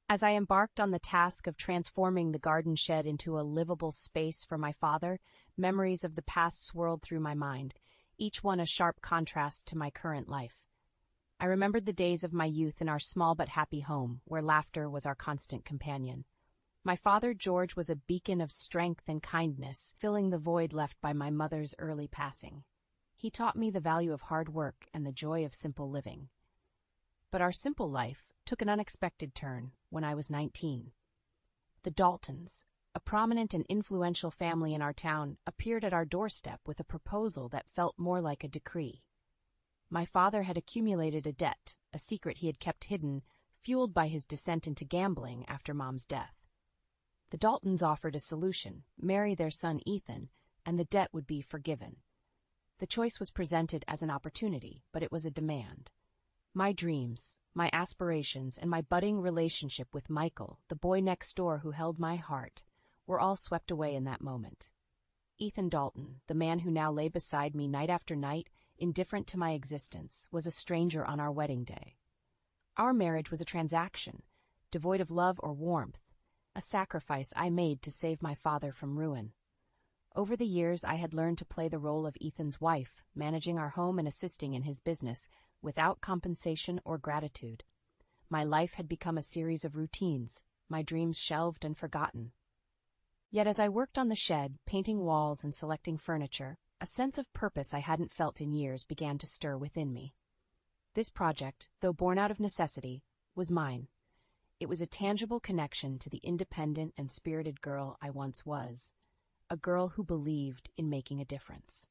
As I embarked on the task of transforming the garden shed into a livable space for my father, memories of the past swirled through my mind, each one a sharp contrast to my current life. I remembered the days of my youth in our small but happy home, where laughter was our constant companion. My father, George, was a beacon of strength and kindness, filling the void left by my mother's early passing. He taught me the value of hard work and the joy of simple living. But our simple life took an unexpected turn when I was 19. The Daltons, a prominent and influential family in our town, appeared at our doorstep with a proposal that felt more like a decree. My father had accumulated a debt, a secret he had kept hidden, fueled by his descent into gambling after Mom's death. The Daltons offered a solution: marry their son Ethan, and the debt would be forgiven. The choice was presented as an opportunity, but it was a demand. My dreams, my aspirations, and my budding relationship with Michael, the boy next door who held my heart, were all swept away in that moment. Ethan Dalton, the man who now lay beside me night after night, indifferent to my existence, was a stranger on our wedding day. Our marriage was a transaction, devoid of love or warmth, a sacrifice I made to save my father from ruin. Over the years, I had learned to play the role of Ethan's wife, managing our home and assisting in his business, without compensation or gratitude. My life had become a series of routines, my dreams shelved and forgotten. Yet as I worked on the shed, painting walls and selecting furniture, a sense of purpose I hadn't felt in years began to stir within me. This project, though born out of necessity, was mine. It was a tangible connection to the independent and spirited girl I once was, a girl who believed in making a difference.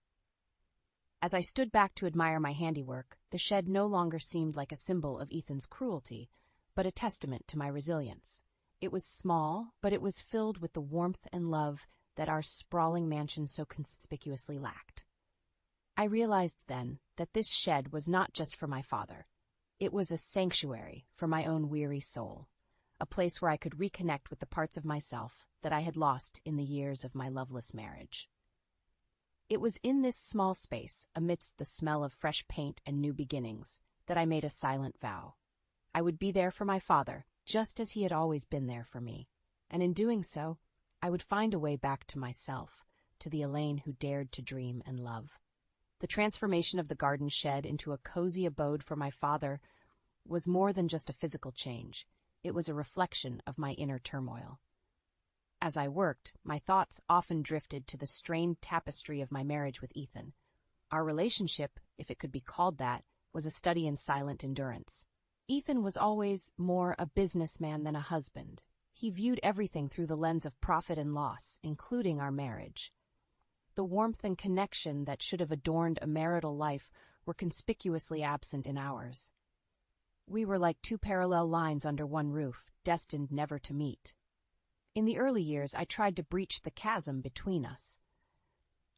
As I stood back to admire my handiwork, the shed no longer seemed like a symbol of Ethan's cruelty, but a testament to my resilience. It was small, but it was filled with the warmth and love that our sprawling mansion so conspicuously lacked. I realized then that this shed was not just for my father. It was a sanctuary for my own weary soul, a place where I could reconnect with the parts of myself that I had lost in the years of my loveless marriage. It was in this small space, amidst the smell of fresh paint and new beginnings, that I made a silent vow. I would be there for my father, just as he had always been there for me, and in doing so, I would find a way back to myself, to the Elaine who dared to dream and love. The transformation of the garden shed into a cozy abode for my father was more than just a physical change. It was a reflection of my inner turmoil. As I worked, my thoughts often drifted to the strained tapestry of my marriage with Ethan. Our relationship, if it could be called that, was a study in silent endurance. Ethan was always more a businessman than a husband. He viewed everything through the lens of profit and loss, including our marriage. The warmth and connection that should have adorned a marital life were conspicuously absent in ours. We were like two parallel lines under one roof, destined never to meet. In the early years, I tried to breach the chasm between us.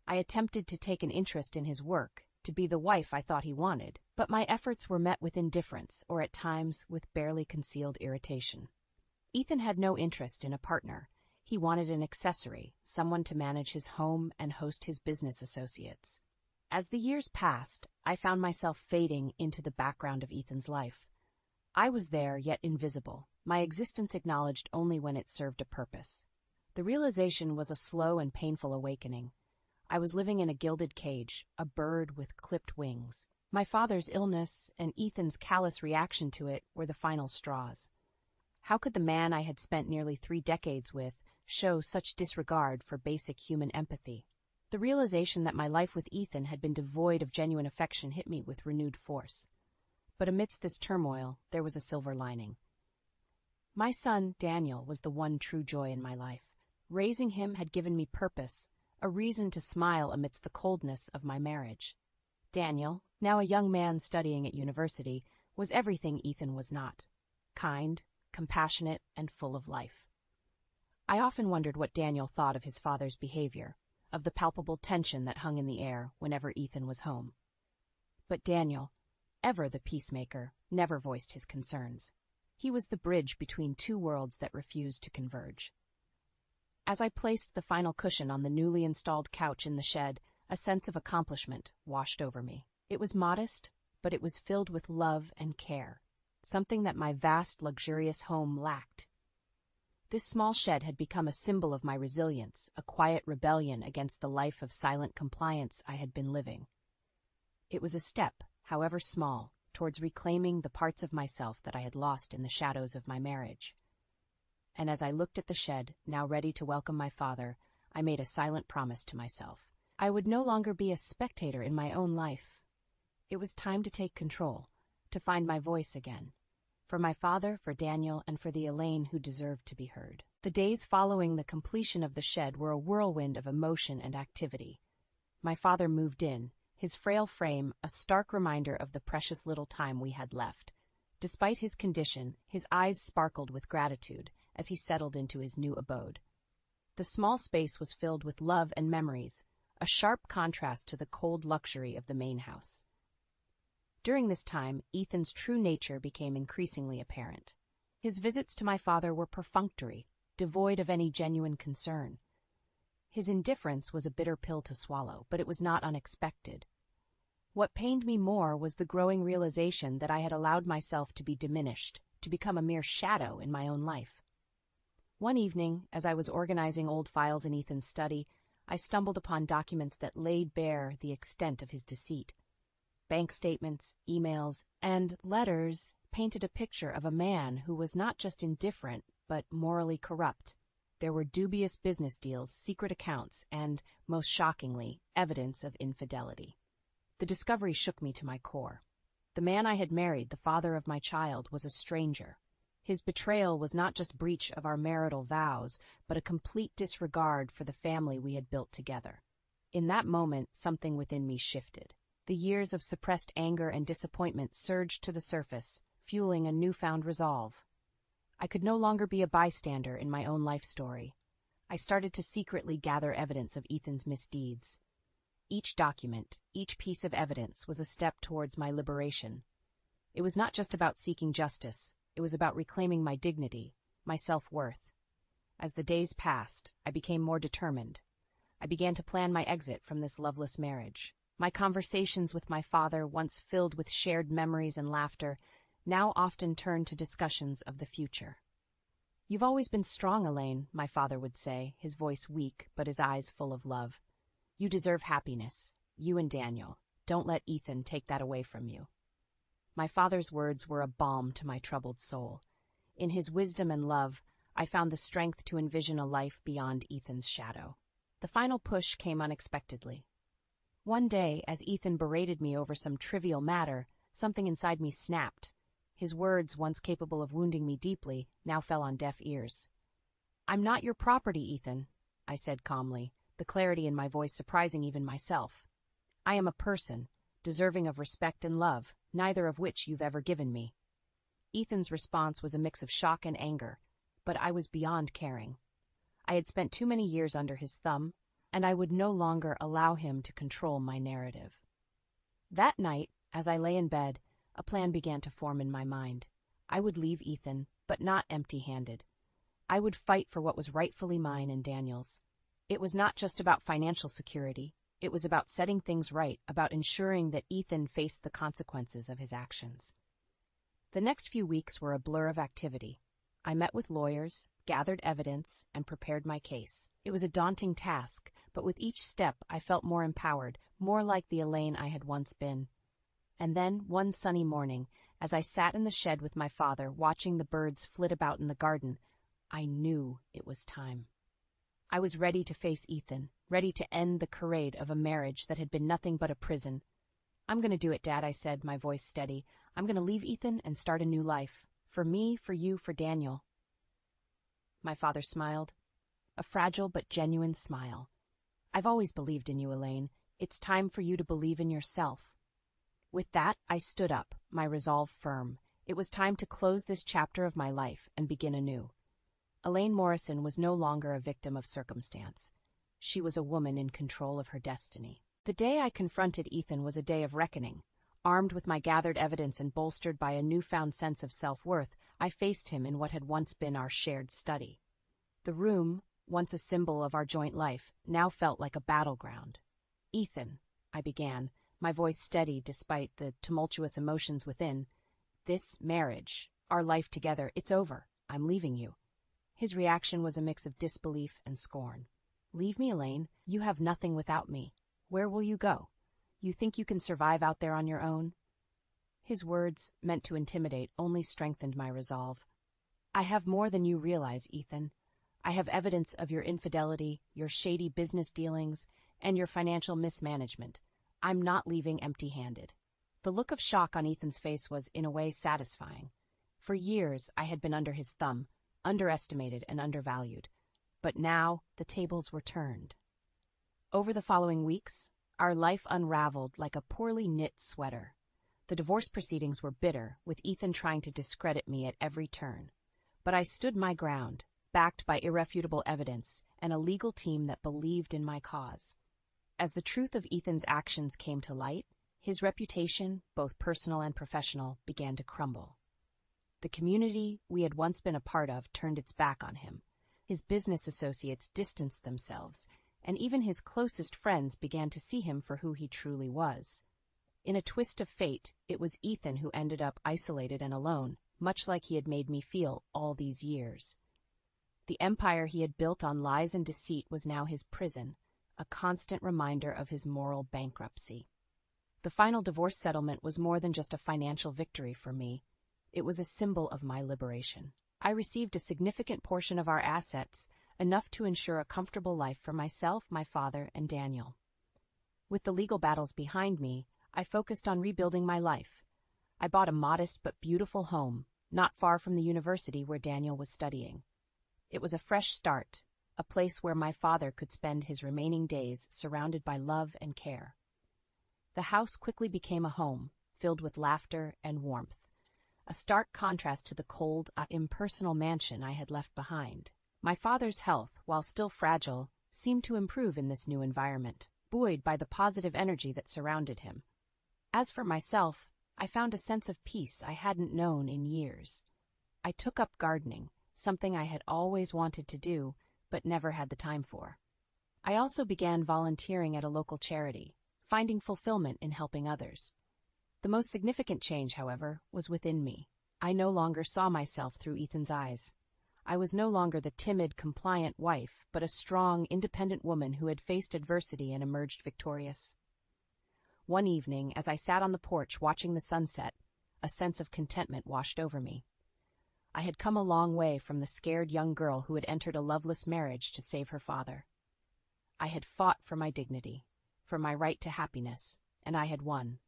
I attempted to take an interest in his work, to be the wife I thought he wanted, but my efforts were met with indifference, or at times with barely concealed irritation. Ethan had no interest in a partner. He wanted an accessory, someone to manage his home and host his business associates. As the years passed, I found myself fading into the background of Ethan's life. I was there, yet invisible, my existence acknowledged only when it served a purpose. The realization was a slow and painful awakening. I was living in a gilded cage, a bird with clipped wings. My father's illness and Ethan's callous reaction to it were the final straws. How could the man I had spent nearly 3 decades with show such disregard for basic human empathy? The realization that my life with Ethan had been devoid of genuine affection hit me with renewed force. But amidst this turmoil, there was a silver lining. My son, Daniel, was the one true joy in my life. Raising him had given me purpose, a reason to smile amidst the coldness of my marriage. Daniel, now a young man studying at university, was everything Ethan was not: kind, compassionate, and full of life. I often wondered what Daniel thought of his father's behavior, of the palpable tension that hung in the air whenever Ethan was home. But Daniel, ever the peacemaker, never voiced his concerns. He was the bridge between two worlds that refused to converge. As I placed the final cushion on the newly installed couch in the shed, a sense of accomplishment washed over me. It was modest, but it was filled with love and care, something that my vast, luxurious home lacked. This small shed had become a symbol of my resilience, a quiet rebellion against the life of silent compliance I had been living. It was a step, however small, towards reclaiming the parts of myself that I had lost in the shadows of my marriage. And as I looked at the shed, now ready to welcome my father, I made a silent promise to myself. I would no longer be a spectator in my own life. It was time to take control, to find my voice again. For my father, for Daniel, and for the Elaine who deserved to be heard. The days following the completion of the shed were a whirlwind of emotion and activity. My father moved in, his frail frame a stark reminder of the precious little time we had left. Despite his condition, his eyes sparkled with gratitude as he settled into his new abode. The small space was filled with love and memories, a sharp contrast to the cold luxury of the main house. During this time, Ethan's true nature became increasingly apparent. His visits to my father were perfunctory, devoid of any genuine concern. His indifference was a bitter pill to swallow, but it was not unexpected. What pained me more was the growing realization that I had allowed myself to be diminished, to become a mere shadow in my own life. One evening, as I was organizing old files in Ethan's study, I stumbled upon documents that laid bare the extent of his deceit. Bank statements, emails, and letters painted a picture of a man who was not just indifferent, but morally corrupt. There were dubious business deals, secret accounts, and, most shockingly, evidence of infidelity. The discovery shook me to my core. The man I had married, the father of my child, was a stranger. His betrayal was not just breach of our marital vows, but a complete disregard for the family we had built together. In that moment, something within me shifted. The years of suppressed anger and disappointment surged to the surface, fueling a newfound resolve. I could no longer be a bystander in my own life story. I started to secretly gather evidence of Ethan's misdeeds. Each document, each piece of evidence was a step towards my liberation. It was not just about seeking justice, it was about reclaiming my dignity, my self-worth. As the days passed, I became more determined. I began to plan my exit from this loveless marriage. My conversations with my father, once filled with shared memories and laughter, now often turned to discussions of the future. "You've always been strong, Elaine," my father would say, his voice weak but his eyes full of love. "You deserve happiness. You and Daniel. Don't let Ethan take that away from you." My father's words were a balm to my troubled soul. In his wisdom and love, I found the strength to envision a life beyond Ethan's shadow. The final push came unexpectedly. One day, as Ethan berated me over some trivial matter, something inside me snapped. His words, once capable of wounding me deeply, now fell on deaf ears. "I'm not your property, Ethan," I said calmly, the clarity in my voice surprising even myself. "I am a person, deserving of respect and love, neither of which you've ever given me." Ethan's response was a mix of shock and anger, but I was beyond caring. I had spent too many years under his thumb, and I would no longer allow him to control my narrative. That night, as I lay in bed, a plan began to form in my mind. I would leave Ethan, but not empty-handed. I would fight for what was rightfully mine and Daniel's. It was not just about financial security. It was about setting things right, about ensuring that Ethan faced the consequences of his actions. The next few weeks were a blur of activity. I met with lawyers, gathered evidence, and prepared my case. It was a daunting task, but with each step I felt more empowered, more like the Elaine I had once been. And then, one sunny morning, as I sat in the shed with my father, watching the birds flit about in the garden, I knew it was time. I was ready to face Ethan, ready to end the charade of a marriage that had been nothing but a prison. "I'm going to do it, Dad," I said, my voice steady. "I'm going to leave Ethan and start a new life. For me, for you, for Daniel." My father smiled. A fragile but genuine smile. "I've always believed in you, Elaine. It's time for you to believe in yourself." With that, I stood up, my resolve firm. It was time to close this chapter of my life and begin anew. Elaine Morrison was no longer a victim of circumstance. She was a woman in control of her destiny. The day I confronted Ethan was a day of reckoning. Armed with my gathered evidence and bolstered by a newfound sense of self-worth, I faced him in what had once been our shared study. The room, once a symbol of our joint life, now felt like a battleground. "Ethan," I began, my voice steady despite the tumultuous emotions within, "this marriage, our life together, it's over. I'm leaving you." His reaction was a mix of disbelief and scorn. "Leave me, Elaine? You have nothing without me. Where will you go? You think you can survive out there on your own?" His words, meant to intimidate, only strengthened my resolve. "I have more than you realize, Ethan. I have evidence of your infidelity, your shady business dealings, and your financial mismanagement. I'm not leaving empty-handed." The look of shock on Ethan's face was, in a way, satisfying. For years, I had been under his thumb, underestimated and undervalued. But now, the tables were turned. Over the following weeks, our life unraveled like a poorly knit sweater. The divorce proceedings were bitter, with Ethan trying to discredit me at every turn. But I stood my ground, backed by irrefutable evidence and a legal team that believed in my cause. As the truth of Ethan's actions came to light, his reputation, both personal and professional, began to crumble. The community we had once been a part of turned its back on him. His business associates distanced themselves, and even his closest friends began to see him for who he truly was. In a twist of fate, it was Ethan who ended up isolated and alone, much like he had made me feel all these years. The empire he had built on lies and deceit was now his prison, a constant reminder of his moral bankruptcy. The final divorce settlement was more than just a financial victory for me. It was a symbol of my liberation. I received a significant portion of our assets, enough to ensure a comfortable life for myself, my father, and Daniel. With the legal battles behind me, I focused on rebuilding my life. I bought a modest but beautiful home, not far from the university where Daniel was studying. It was a fresh start, a place where my father could spend his remaining days surrounded by love and care. The house quickly became a home, filled with laughter and warmth. a stark contrast to the cold, impersonal mansion I had left behind. My father's health, while still fragile, seemed to improve in this new environment, buoyed by the positive energy that surrounded him. As for myself, I found a sense of peace I hadn't known in years. I took up gardening, something I had always wanted to do, but never had the time for. I also began volunteering at a local charity, finding fulfillment in helping others. The most significant change, however, was within me. I no longer saw myself through Ethan's eyes. I was no longer the timid, compliant wife, but a strong, independent woman who had faced adversity and emerged victorious. One evening, as I sat on the porch watching the sunset, a sense of contentment washed over me. I had come a long way from the scared young girl who had entered a loveless marriage to save her father. I had fought for my dignity, for my right to happiness, and I had won.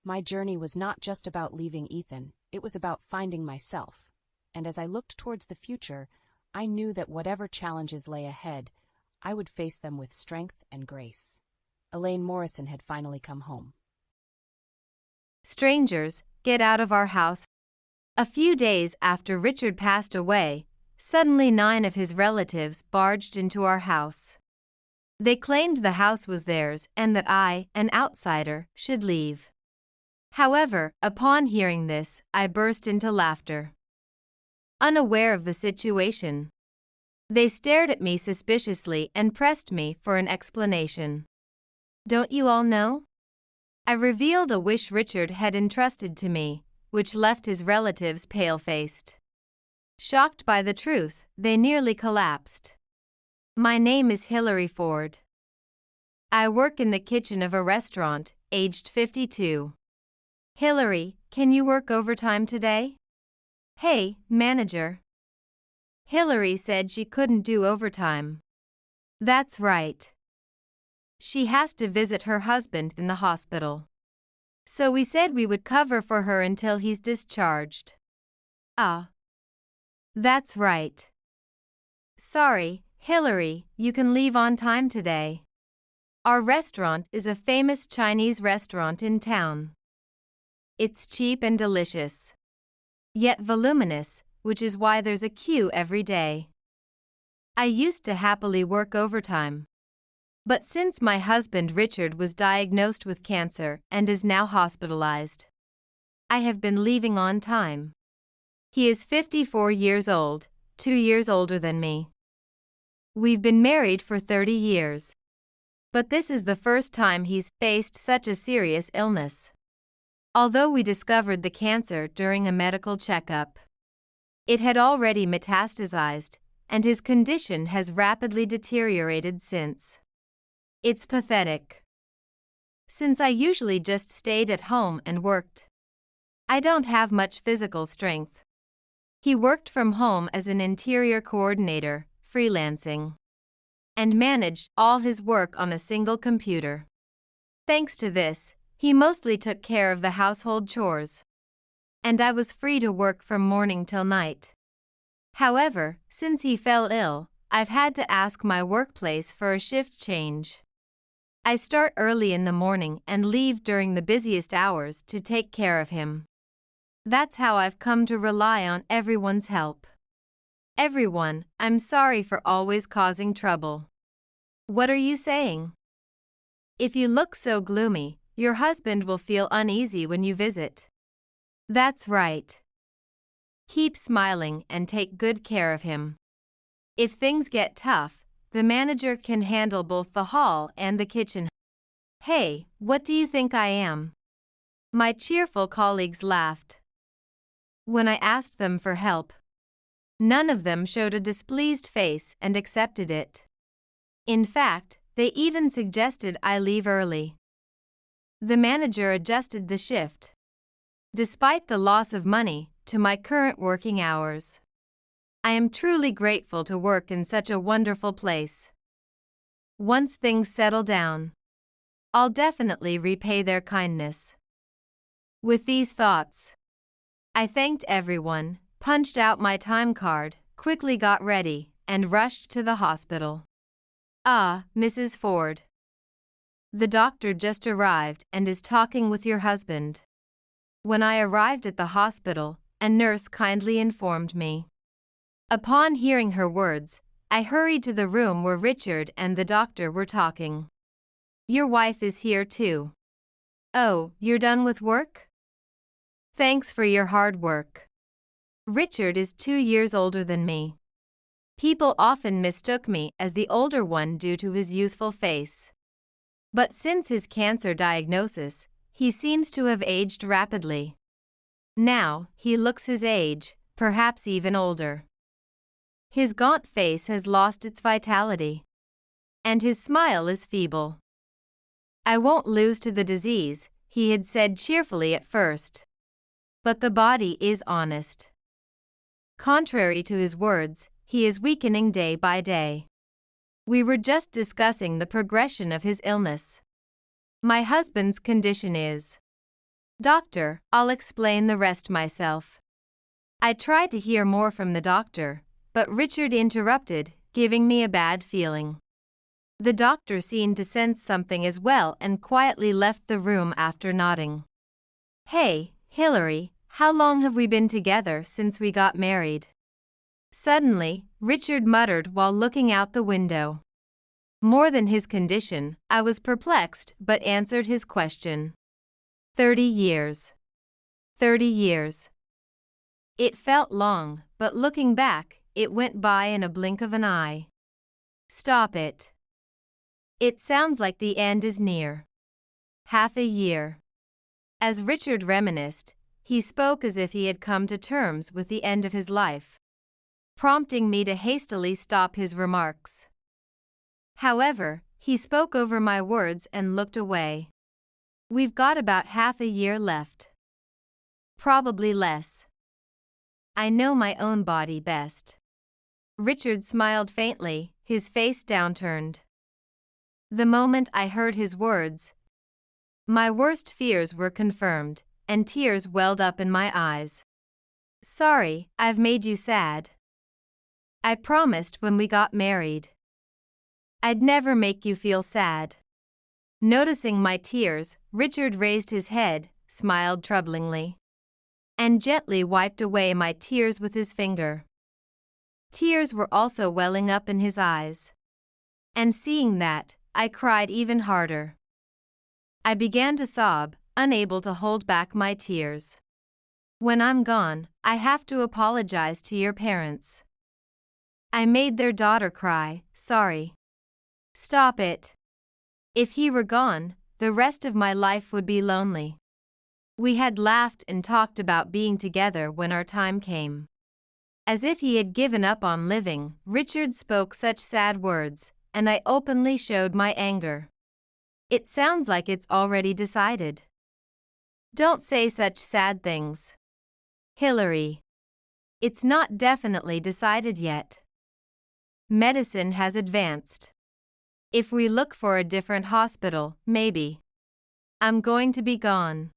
My journey was not just about leaving Ethan, it was about finding myself. And as I looked towards the future, I knew that whatever challenges lay ahead, I would face them with strength and grace. Elaine Morrison had finally come home. Strangers, get out of our house. A few days after Richard passed away, suddenly 9 of his relatives barged into our house. They claimed the house was theirs and that I, an outsider, should leave. However, upon hearing this, I burst into laughter. Unaware of the situation, they stared at me suspiciously and pressed me for an explanation. Don't you all know? I revealed a wish Richard had entrusted to me, which left his relatives pale-faced. Shocked by the truth, they nearly collapsed. My name is Hilary Ford. I work in the kitchen of a restaurant, aged 52. Hilary, can you work overtime today? Hey, manager. Hilary said she couldn't do overtime. That's right. She has to visit her husband in the hospital. So we said we would cover for her until he's discharged. Ah. That's right. Sorry, Hilary, you can leave on time today. Our restaurant is a famous Chinese restaurant in town. It's cheap and delicious, yet voluminous, which is why there's a queue every day. I used to happily work overtime. But since my husband Richard was diagnosed with cancer and is now hospitalized, I have been leaving on time. He is 54 years old, 2 years older than me. We've been married for 30 years. But this is the first time he's faced such a serious illness. Although we discovered the cancer during a medical checkup, it had already metastasized, and his condition has rapidly deteriorated since. It's pathetic. Since I usually just stayed at home and worked, I don't have much physical strength. He worked from home as an interior coordinator, freelancing, and managed all his work on a single computer. Thanks to this, he mostly took care of the household chores, and I was free to work from morning till night. However, since he fell ill, I've had to ask my workplace for a shift change. I start early in the morning and leave during the busiest hours to take care of him. That's how I've come to rely on everyone's help. Everyone, I'm sorry for always causing trouble. What are you saying? If you look so gloomy, your husband will feel uneasy when you visit. That's right. Keep smiling and take good care of him. If things get tough, the manager can handle both the hall and the kitchen. Hey, what do you think I am? My cheerful colleagues laughed. When I asked them for help, none of them showed a displeased face and accepted it. In fact, they even suggested I leave early. The manager adjusted the shift, despite the loss of money, to my current working hours. I am truly grateful to work in such a wonderful place. Once things settle down, I'll definitely repay their kindness. With these thoughts, I thanked everyone, punched out my time card, quickly got ready, and rushed to the hospital. Ah, Mrs. Ford. The doctor just arrived and is talking with your husband. When I arrived at the hospital, a nurse kindly informed me. Upon hearing her words, I hurried to the room where Richard and the doctor were talking. "Your wife is here too." "Oh, you're done with work? Thanks for your hard work." Richard is 2 years older than me. People often mistook me as the older one due to his youthful face. But since his cancer diagnosis, he seems to have aged rapidly. Now, he looks his age, perhaps even older. His gaunt face has lost its vitality. And his smile is feeble. "I won't lose to the disease," he had said cheerfully at first. But the body is honest. Contrary to his words, he is weakening day by day. We were just discussing the progression of his illness. "My husband's condition is..." "Doctor, I'll explain the rest myself." I tried to hear more from the doctor, but Richard interrupted, giving me a bad feeling. The doctor seemed to sense something as well and quietly left the room after nodding. "Hey, Hillary, how long have we been together since we got married?" Suddenly, Richard muttered while looking out the window. More than his condition, I was perplexed but answered his question. 30 years. 30 years. It felt long, but looking back, it went by in a blink of an eye. Stop it. It sounds like the end is near. Half a year. As Richard reminisced, he spoke as if he had come to terms with the end of his life, prompting me to hastily stop his remarks. However, he spoke over my words and looked away. "We've got about half a year left. Probably less. I know my own body best." Richard smiled faintly, his face downturned. The moment I heard his words, my worst fears were confirmed, and tears welled up in my eyes. "Sorry, I've made you sad. I promised when we got married I'd never make you feel sad." Noticing my tears, Richard raised his head, smiled troublingly, and gently wiped away my tears with his finger. Tears were also welling up in his eyes. And seeing that, I cried even harder. I began to sob, unable to hold back my tears. "When I'm gone, I have to apologize to your parents. I made their daughter cry, sorry." "Stop it. If he were gone, the rest of my life would be lonely." We had laughed and talked about being together when our time came. As if he had given up on living, Richard spoke such sad words, and I openly showed my anger. "It sounds like it's already decided." "Don't say such sad things, Hillary. It's not definitely decided yet. Medicine has advanced. If we look for a different hospital, maybe." "I'm going to be gone."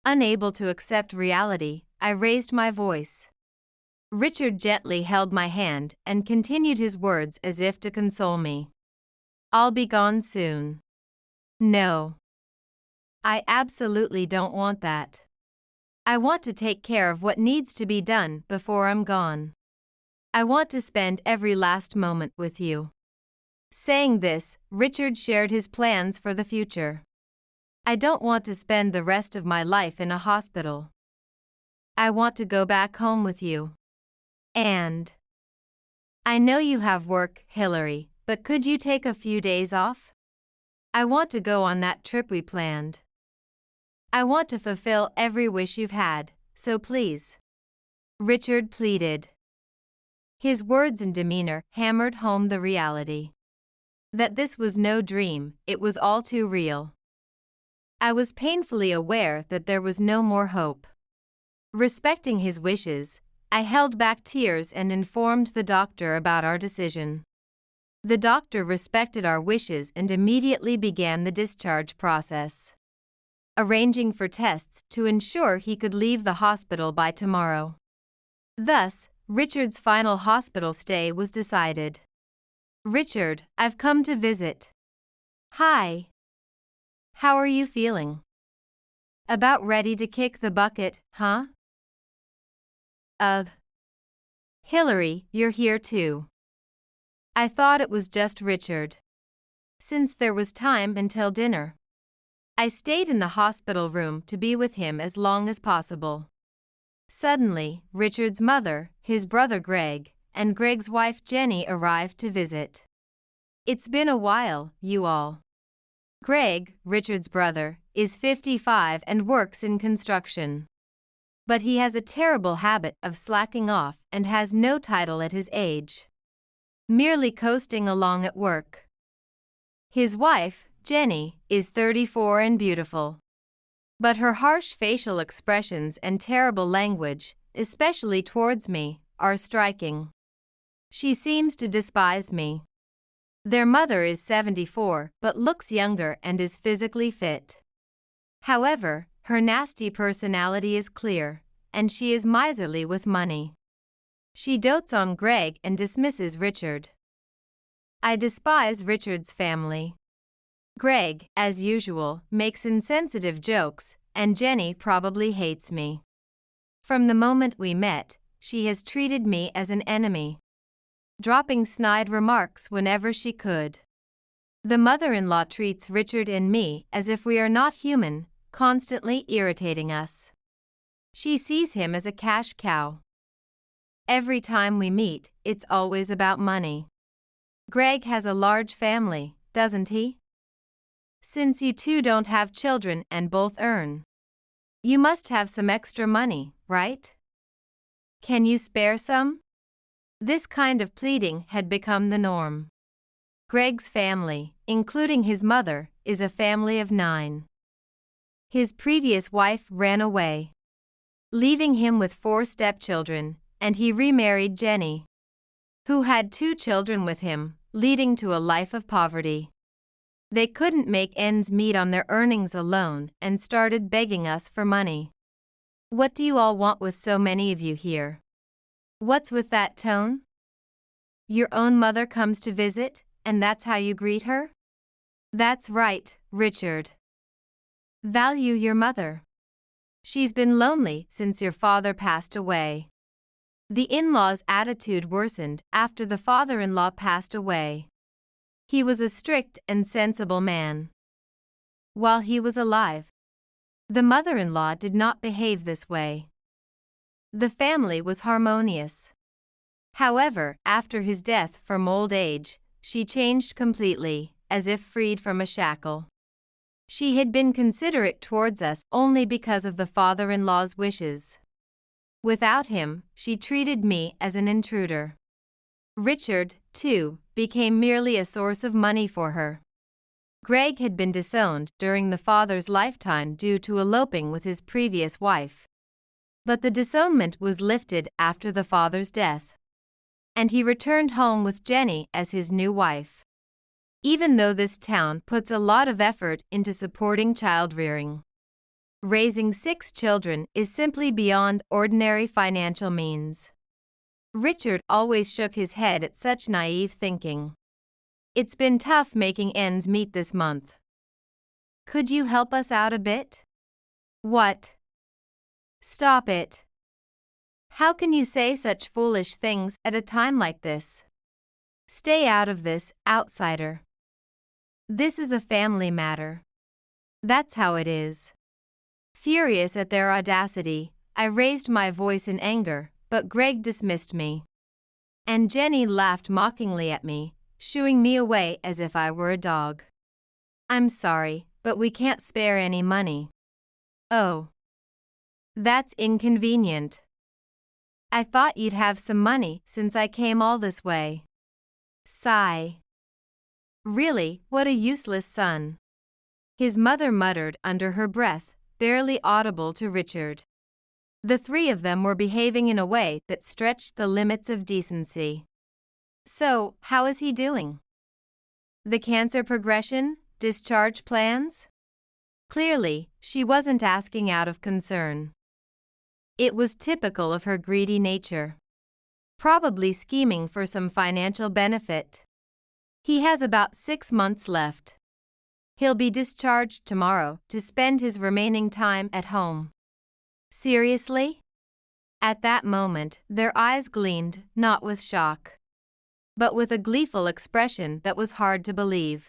Unable to accept reality, I raised my voice. Richard gently held my hand and continued his words as if to console me. "I'll be gone soon." "No. I absolutely don't want that. I want to take care of what needs to be done before I'm gone. I want to spend every last moment with you." Saying this, Richard shared his plans for the future. "I don't want to spend the rest of my life in a hospital. I want to go back home with you. And I know you have work, Hillary, but could you take a few days off? I want to go on that trip we planned. I want to fulfill every wish you've had, so please." Richard pleaded. His words and demeanor hammered home the reality. That this was no dream, it was all too real. I was painfully aware that there was no more hope. Respecting his wishes, I held back tears and informed the doctor about our decision. The doctor respected our wishes and immediately began the discharge process, arranging for tests to ensure he could leave the hospital by tomorrow. Thus, Richard's final hospital stay was decided. "Richard, I've come to visit." "Hi. How are you feeling? About ready to kick the bucket, huh?" Hillary, you're here too. I thought it was just Richard. Since there was time until dinner, I stayed in the hospital room to be with him as long as possible. Suddenly, Richard's mother, his brother Greg, and Greg's wife Jenny arrived to visit. It's been a while, you all. Greg, Richard's brother, is 55 and works in construction. But he has a terrible habit of slacking off and has no title at his age. Merely coasting along at work. His wife, Jenny, is 34 and beautiful. But her harsh facial expressions and terrible language, especially towards me, are striking. She seems to despise me. Their mother is 74 but looks younger and is physically fit. However, her nasty personality is clear, and she is miserly with money. She dotes on Greg and dismisses Richard. I despise Richard's family. Greg, as usual, makes insensitive jokes, and Jenny probably hates me. From the moment we met, she has treated me as an enemy, dropping snide remarks whenever she could. The mother-in-law treats Richard and me as if we are not human, constantly irritating us. She sees him as a cash cow. Every time we meet, it's always about money. Greg has a large family, doesn't he? Since you two don't have children and both earn, you must have some extra money, right? Can you spare some? This kind of pleading had become the norm. Greg's family, including his mother, is a family of 9. His previous wife ran away, leaving him with 4 stepchildren, and he remarried Jenny, who had 2 children with him, leading to a life of poverty. They couldn't make ends meet on their earnings alone and started begging us for money. What do you all want with so many of you here? What's with that tone? Your own mother comes to visit, and that's how you greet her? That's right, Richard. Value your mother. She's been lonely since your father passed away. The in-law's attitude worsened after the father-in-law passed away. He was a strict and sensible man. While he was alive, the mother-in-law did not behave this way. The family was harmonious. However, after his death from old age, she changed completely, as if freed from a shackle. She had been considerate towards us only because of the father-in-law's wishes. Without him, she treated me as an intruder. Richard, too, became merely a source of money for her. Greg had been disowned during the father's lifetime due to eloping with his previous wife. But the disownment was lifted after the father's death, and he returned home with Jenny as his new wife. Even though this town puts a lot of effort into supporting child-rearing, raising 6 children is simply beyond ordinary financial means. Richard always shook his head at such naive thinking. It's been tough making ends meet this month. Could you help us out a bit? What? Stop it. How can you say such foolish things at a time like this? Stay out of this, outsider. This is a family matter. That's how it is. Furious at their audacity, I raised my voice in anger, but Greg dismissed me. And Jenny laughed mockingly at me, shooing me away as if I were a dog. I'm sorry, but we can't spare any money. Oh. That's inconvenient. I thought you'd have some money since I came all this way. Sigh. Really, what a useless son. His mother muttered under her breath, barely audible to Richard. The 3 of them were behaving in a way that stretched the limits of decency. So, how is he doing? The cancer progression, discharge plans? Clearly, she wasn't asking out of concern. It was typical of her greedy nature. Probably scheming for some financial benefit. He has about 6 months left. He'll be discharged tomorrow to spend his remaining time at home. Seriously? At that moment, their eyes gleamed, not with shock, but with a gleeful expression that was hard to believe.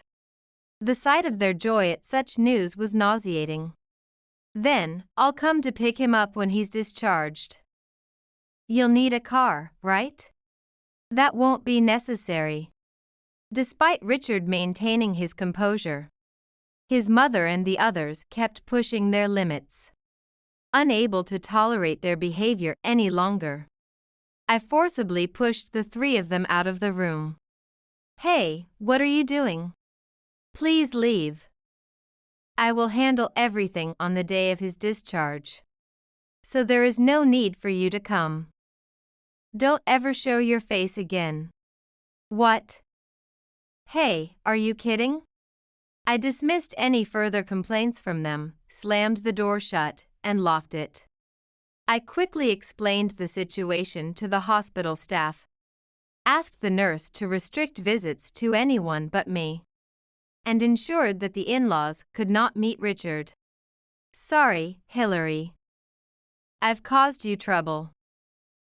The sight of their joy at such news was nauseating. Then, I'll come to pick him up when he's discharged. You'll need a car, right? That won't be necessary. Despite Richard maintaining his composure, his mother and the others kept pushing their limits. Unable to tolerate their behavior any longer, I forcibly pushed the three of them out of the room. Hey, what are you doing? Please leave. I will handle everything on the day of his discharge. So there is no need for you to come. Don't ever show your face again. What? Hey, are you kidding? I dismissed any further complaints from them, slammed the door shut, and locked it. I quickly explained the situation to the hospital staff, asked the nurse to restrict visits to anyone but me, and ensured that the in-laws could not meet Richard. Sorry, Hillary. I've caused you trouble.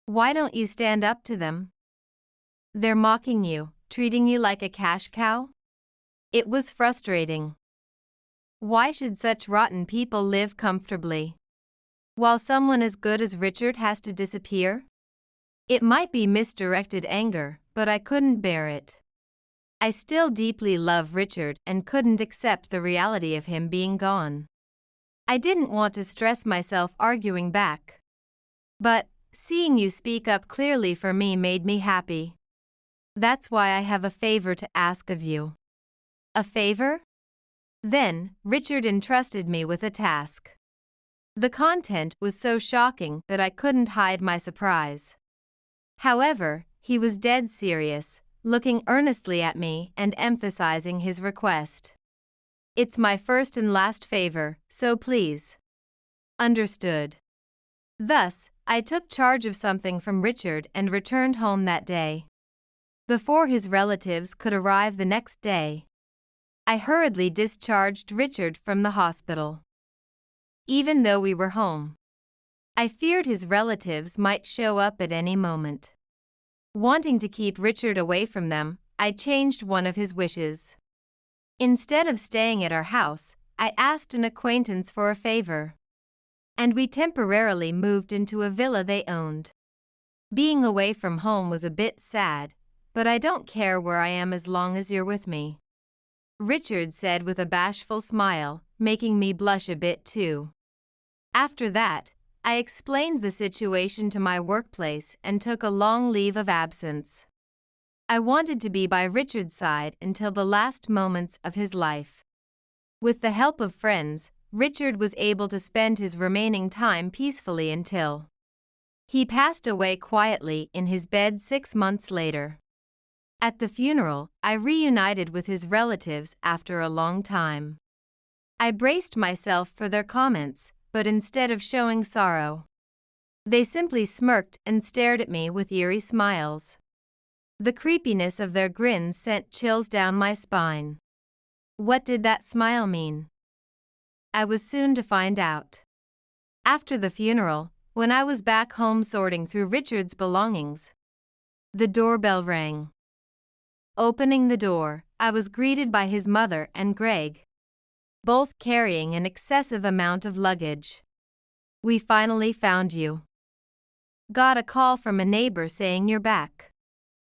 Why don't you stand up to them? They're mocking you, treating you like a cash cow? It was frustrating. Why should such rotten people live comfortably, while someone as good as Richard has to disappear? It might be misdirected anger, but I couldn't bear it. I still deeply love Richard and couldn't accept the reality of him being gone. I didn't want to stress myself arguing back. But, seeing you speak up clearly for me made me happy. That's why I have a favor to ask of you. A favor? Then, Richard entrusted me with a task. The content was so shocking that I couldn't hide my surprise. However, he was dead serious, looking earnestly at me and emphasizing his request. It's my first and last favor, so please. Understood. Thus, I took charge of something from Richard and returned home that day. Before his relatives could arrive the next day, I hurriedly discharged Richard from the hospital. Even though we were home, I feared his relatives might show up at any moment. Wanting to keep Richard away from them, I changed one of his wishes. Instead of staying at our house, I asked an acquaintance for a favor, and we temporarily moved into a villa they owned. Being away from home was a bit sad, but I don't care where I am as long as you're with me, Richard said with a bashful smile, making me blush a bit too. After that, I explained the situation to my workplace and took a long leave of absence. I wanted to be by Richard's side until the last moments of his life. With the help of friends, Richard was able to spend his remaining time peacefully until he passed away quietly in his bed 6 months later. At the funeral, I reunited with his relatives after a long time. I braced myself for their comments, but instead of showing sorrow, they simply smirked and stared at me with eerie smiles. The creepiness of their grins sent chills down my spine. What did that smile mean? I was soon to find out. After the funeral, when I was back home sorting through Richard's belongings, the doorbell rang. Opening the door, I was greeted by his mother and Greg, both carrying an excessive amount of luggage. We finally found you. Got a call from a neighbor saying you're back.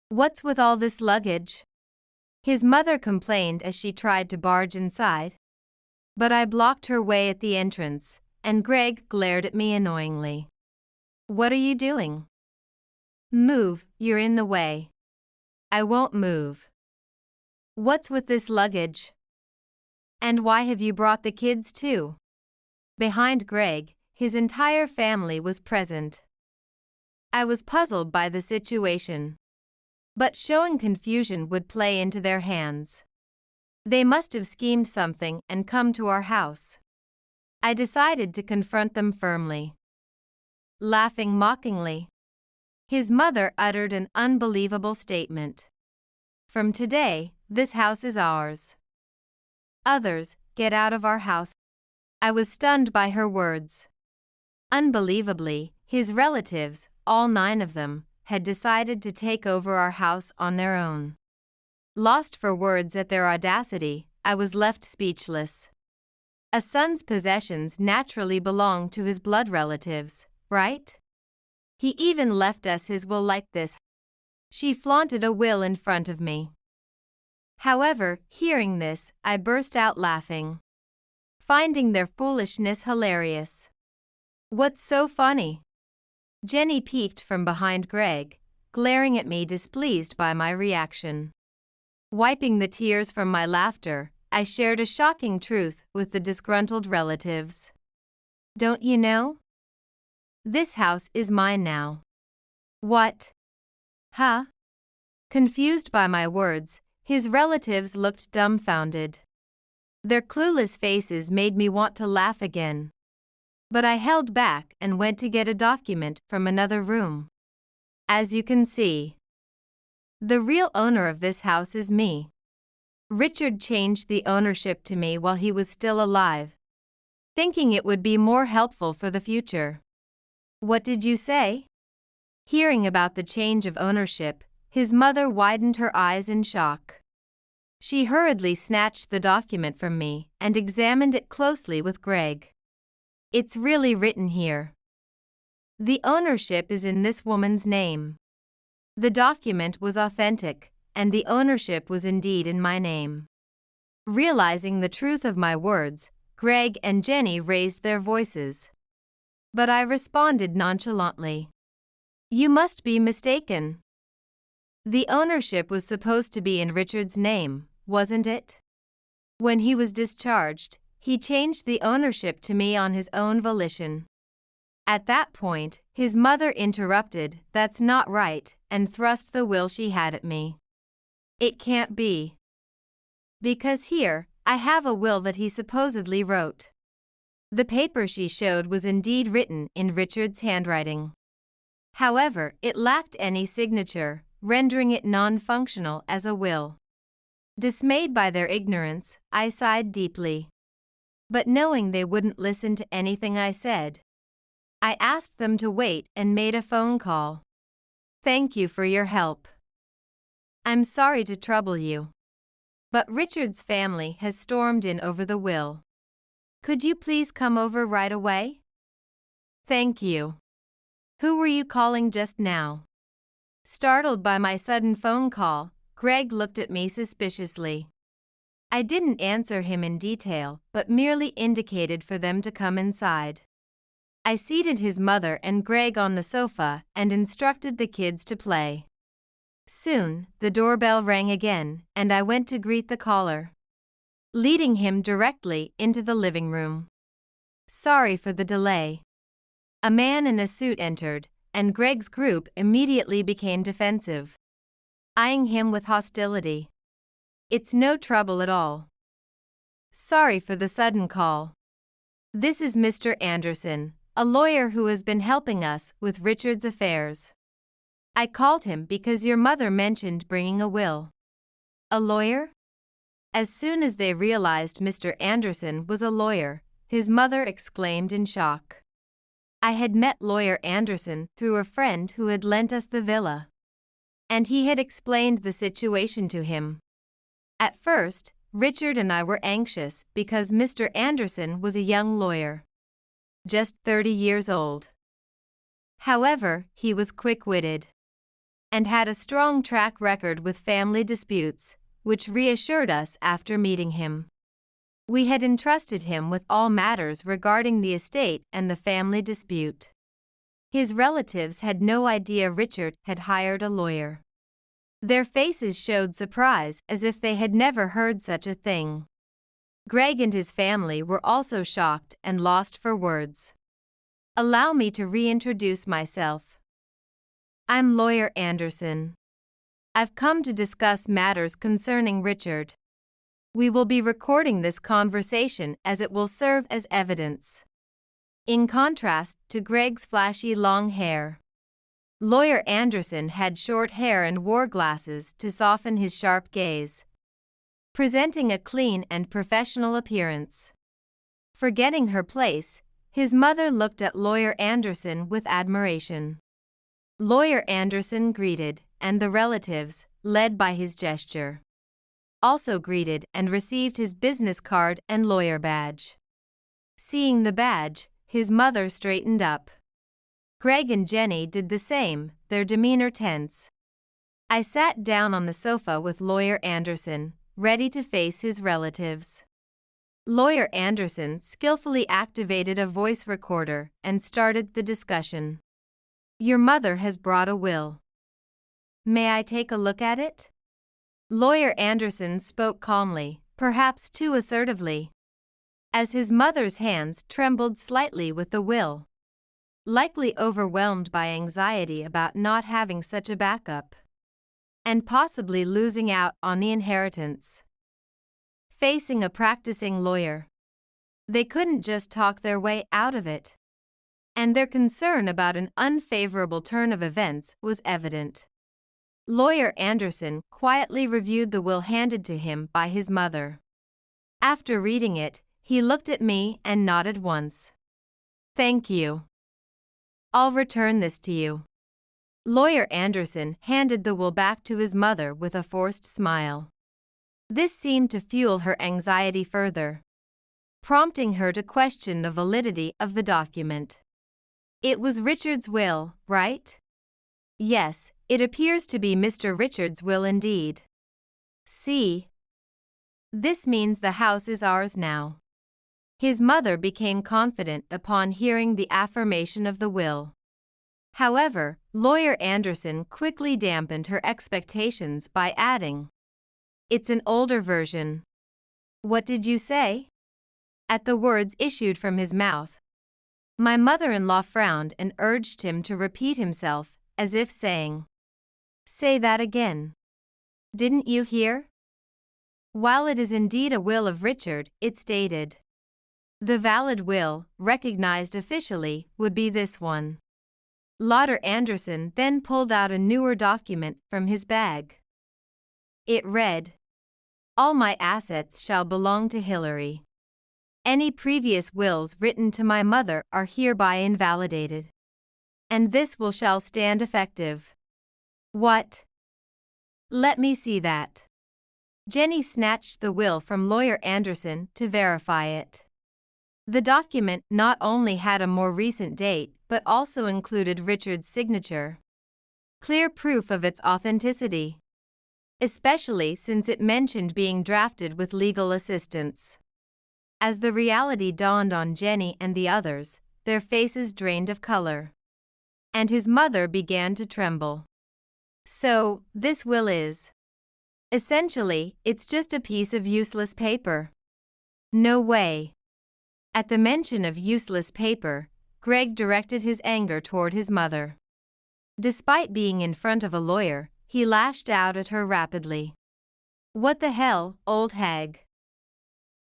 What's with all this luggage? His mother complained as she tried to barge inside, but I blocked her way at the entrance, and Greg glared at me annoyingly. What are you doing? Move, you're in the way. I won't move. What's with this luggage? And why have you brought the kids too? Behind Greg, his entire family was present. I was puzzled by the situation, but showing confusion would play into their hands. They must have schemed something and come to our house. I decided to confront them firmly. Laughing mockingly, his mother uttered an unbelievable statement. From today, this house is ours. Others, get out of our house. I was stunned by her words. Unbelievably, his relatives, all 9 of them, had decided to take over our house on their own. Lost for words at their audacity, I was left speechless. A son's possessions naturally belong to his blood relatives, right? He even left us his will like this. She flaunted a will in front of me. However, hearing this, I burst out laughing, finding their foolishness hilarious. What's so funny? Jenny peeked from behind Greg, glaring at me displeased by my reaction. Wiping the tears from my laughter, I shared a shocking truth with the disgruntled relatives. Don't you know? This house is mine now. What? Huh? Confused by my words, his relatives looked dumbfounded. Their clueless faces made me want to laugh again. But I held back and went to get a document from another room. As you can see, the real owner of this house is me. Richard changed the ownership to me while he was still alive, thinking it would be more helpful for the future. What did you say? Hearing about the change of ownership, his mother widened her eyes in shock. She hurriedly snatched the document from me and examined it closely with Greg. It's really written here. The ownership is in this woman's name. The document was authentic, and the ownership was indeed in my name. Realizing the truth of my words, Greg and Jenny raised their voices. But I responded nonchalantly. You must be mistaken. The ownership was supposed to be in Richard's name, wasn't it? When he was discharged, he changed the ownership to me on his own volition. At that point, his mother interrupted, "That's not right," and thrust the will she had at me. It can't be. Because here, I have a will that he supposedly wrote. The paper she showed was indeed written in Richard's handwriting. However, it lacked any signature, rendering it non-functional as a will. Dismayed by their ignorance, I sighed deeply. But knowing they wouldn't listen to anything I said, I asked them to wait and made a phone call. Thank you for your help. I'm sorry to trouble you, but Richard's family has stormed in over the will. Could you please come over right away? Thank you. Who were you calling just now? Startled by my sudden phone call, Greg looked at me suspiciously. I didn't answer him in detail, but merely indicated for them to come inside. I seated his mother and Greg on the sofa and instructed the kids to play. Soon, the doorbell rang again, and I went to greet the caller, leading him directly into the living room. Sorry for the delay. A man in a suit entered, and Greg's group immediately became defensive, eyeing him with hostility. It's no trouble at all. Sorry for the sudden call. This is Mr. Anderson, a lawyer who has been helping us with Richard's affairs. I called him because your mother mentioned bringing a will. A lawyer? As soon as they realized Mr. Anderson was a lawyer, his mother exclaimed in shock. I had met Lawyer Anderson through a friend who had lent us the villa, and he had explained the situation to him. At first, Richard and I were anxious because Mr. Anderson was a young lawyer, just 30 years old. However, he was quick-witted and had a strong track record with family disputes, which reassured us after meeting him. We had entrusted him with all matters regarding the estate and the family dispute. His relatives had no idea Richard had hired a lawyer. Their faces showed surprise as if they had never heard such a thing. Greg and his family were also shocked and lost for words. Allow me to reintroduce myself. I'm Lawyer Anderson. I've come to discuss matters concerning Richard. We will be recording this conversation as it will serve as evidence. In contrast to Greg's flashy long hair, Lawyer Anderson had short hair and wore glasses to soften his sharp gaze, presenting a clean and professional appearance. Forgetting her place, his mother looked at Lawyer Anderson with admiration. Lawyer Anderson greeted, and the relatives, led by his gesture, also greeted and received his business card and lawyer badge. Seeing the badge, his mother straightened up. Greg and Jenny did the same, their demeanor tense. I sat down on the sofa with Lawyer Anderson, ready to face his relatives. Lawyer Anderson skillfully activated a voice recorder and started the discussion. Your mother has brought a will. May I take a look at it? Lawyer Anderson spoke calmly, perhaps too assertively, as his mother's hands trembled slightly with the will, likely overwhelmed by anxiety about not having such a backup, and possibly losing out on the inheritance. Facing a practicing lawyer, they couldn't just talk their way out of it, and their concern about an unfavorable turn of events was evident. Lawyer Anderson quietly reviewed the will handed to him by his mother. After reading it, he looked at me and nodded once. Thank you. I'll return this to you. Lawyer Anderson handed the will back to his mother with a forced smile. This seemed to fuel her anxiety further, prompting her to question the validity of the document. It was Richard's will, right? Yes, it appears to be Mr. Richard's will indeed. See? This means the house is ours now. His mother became confident upon hearing the affirmation of the will. However, Lawyer Anderson quickly dampened her expectations by adding, It's an older version. What did you say? At the words issued from his mouth, my mother-in-law frowned and urged him to repeat himself, as if saying, Say that again. Didn't you hear? While it is indeed a will of Richard, it stated. The valid will, recognized officially, would be this one. Lawyer Anderson then pulled out a newer document from his bag. It read, All my assets shall belong to Hillary. Any previous wills written to my mother are hereby invalidated. And this will shall stand effective. What? Let me see that. Jenny snatched the will from Lawyer Anderson to verify it. The document not only had a more recent date but also included Richard's signature. Clear proof of its authenticity, especially since it mentioned being drafted with legal assistance. As the reality dawned on Jenny and the others, their faces drained of color, and his mother began to tremble. So, this will is. Essentially, it's just a piece of useless paper. No way. At the mention of useless paper, Greg directed his anger toward his mother. Despite being in front of a lawyer, he lashed out at her rapidly. What the hell, old hag?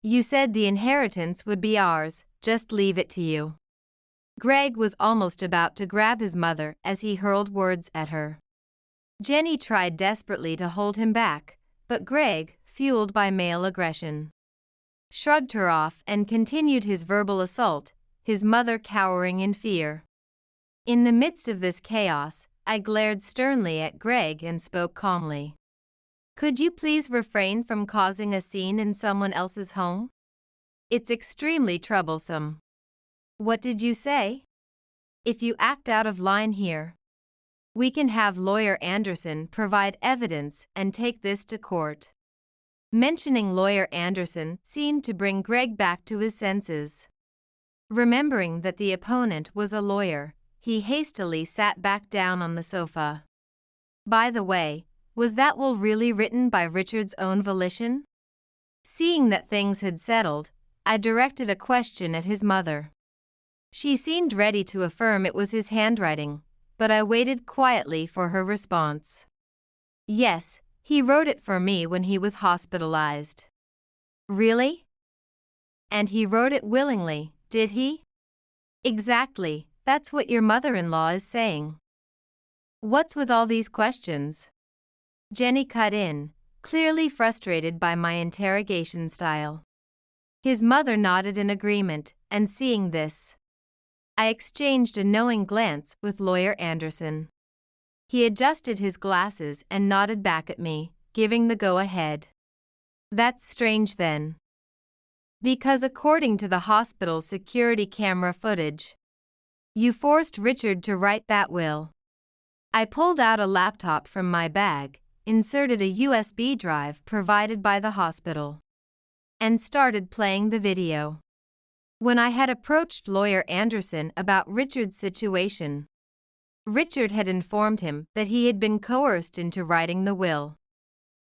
You said the inheritance would be ours, just leave it to you. Greg was almost about to grab his mother as he hurled words at her. Jenny tried desperately to hold him back, but Greg, fueled by male aggression, shrugged her off and continued his verbal assault, his mother cowering in fear. In the midst of this chaos, I glared sternly at Greg and spoke calmly. Could you please refrain from causing a scene in someone else's home? It's extremely troublesome. What did you say? If you act out of line here, we can have Lawyer Anderson provide evidence and take this to court. Mentioning Lawyer Anderson seemed to bring Greg back to his senses. Remembering that the opponent was a lawyer, he hastily sat back down on the sofa. By the way, was that will really written by Richard's own volition? Seeing that things had settled, I directed a question at his mother. She seemed ready to affirm it was his handwriting, but I waited quietly for her response. Yes, he wrote it for me when he was hospitalized. Really? And he wrote it willingly, did he? Exactly, that's what your mother-in-law is saying. What's with all these questions? Jenny cut in, clearly frustrated by my interrogation style. His mother nodded in agreement, and seeing this, I exchanged a knowing glance with Lawyer Anderson. He adjusted his glasses and nodded back at me, giving the go-ahead. That's strange then. Because according to the hospital's security camera footage, you forced Richard to write that will. I pulled out a laptop from my bag, inserted a USB drive provided by the hospital, and started playing the video. When I had approached lawyer Anderson about Richard's situation, Richard had informed him that he had been coerced into writing the will.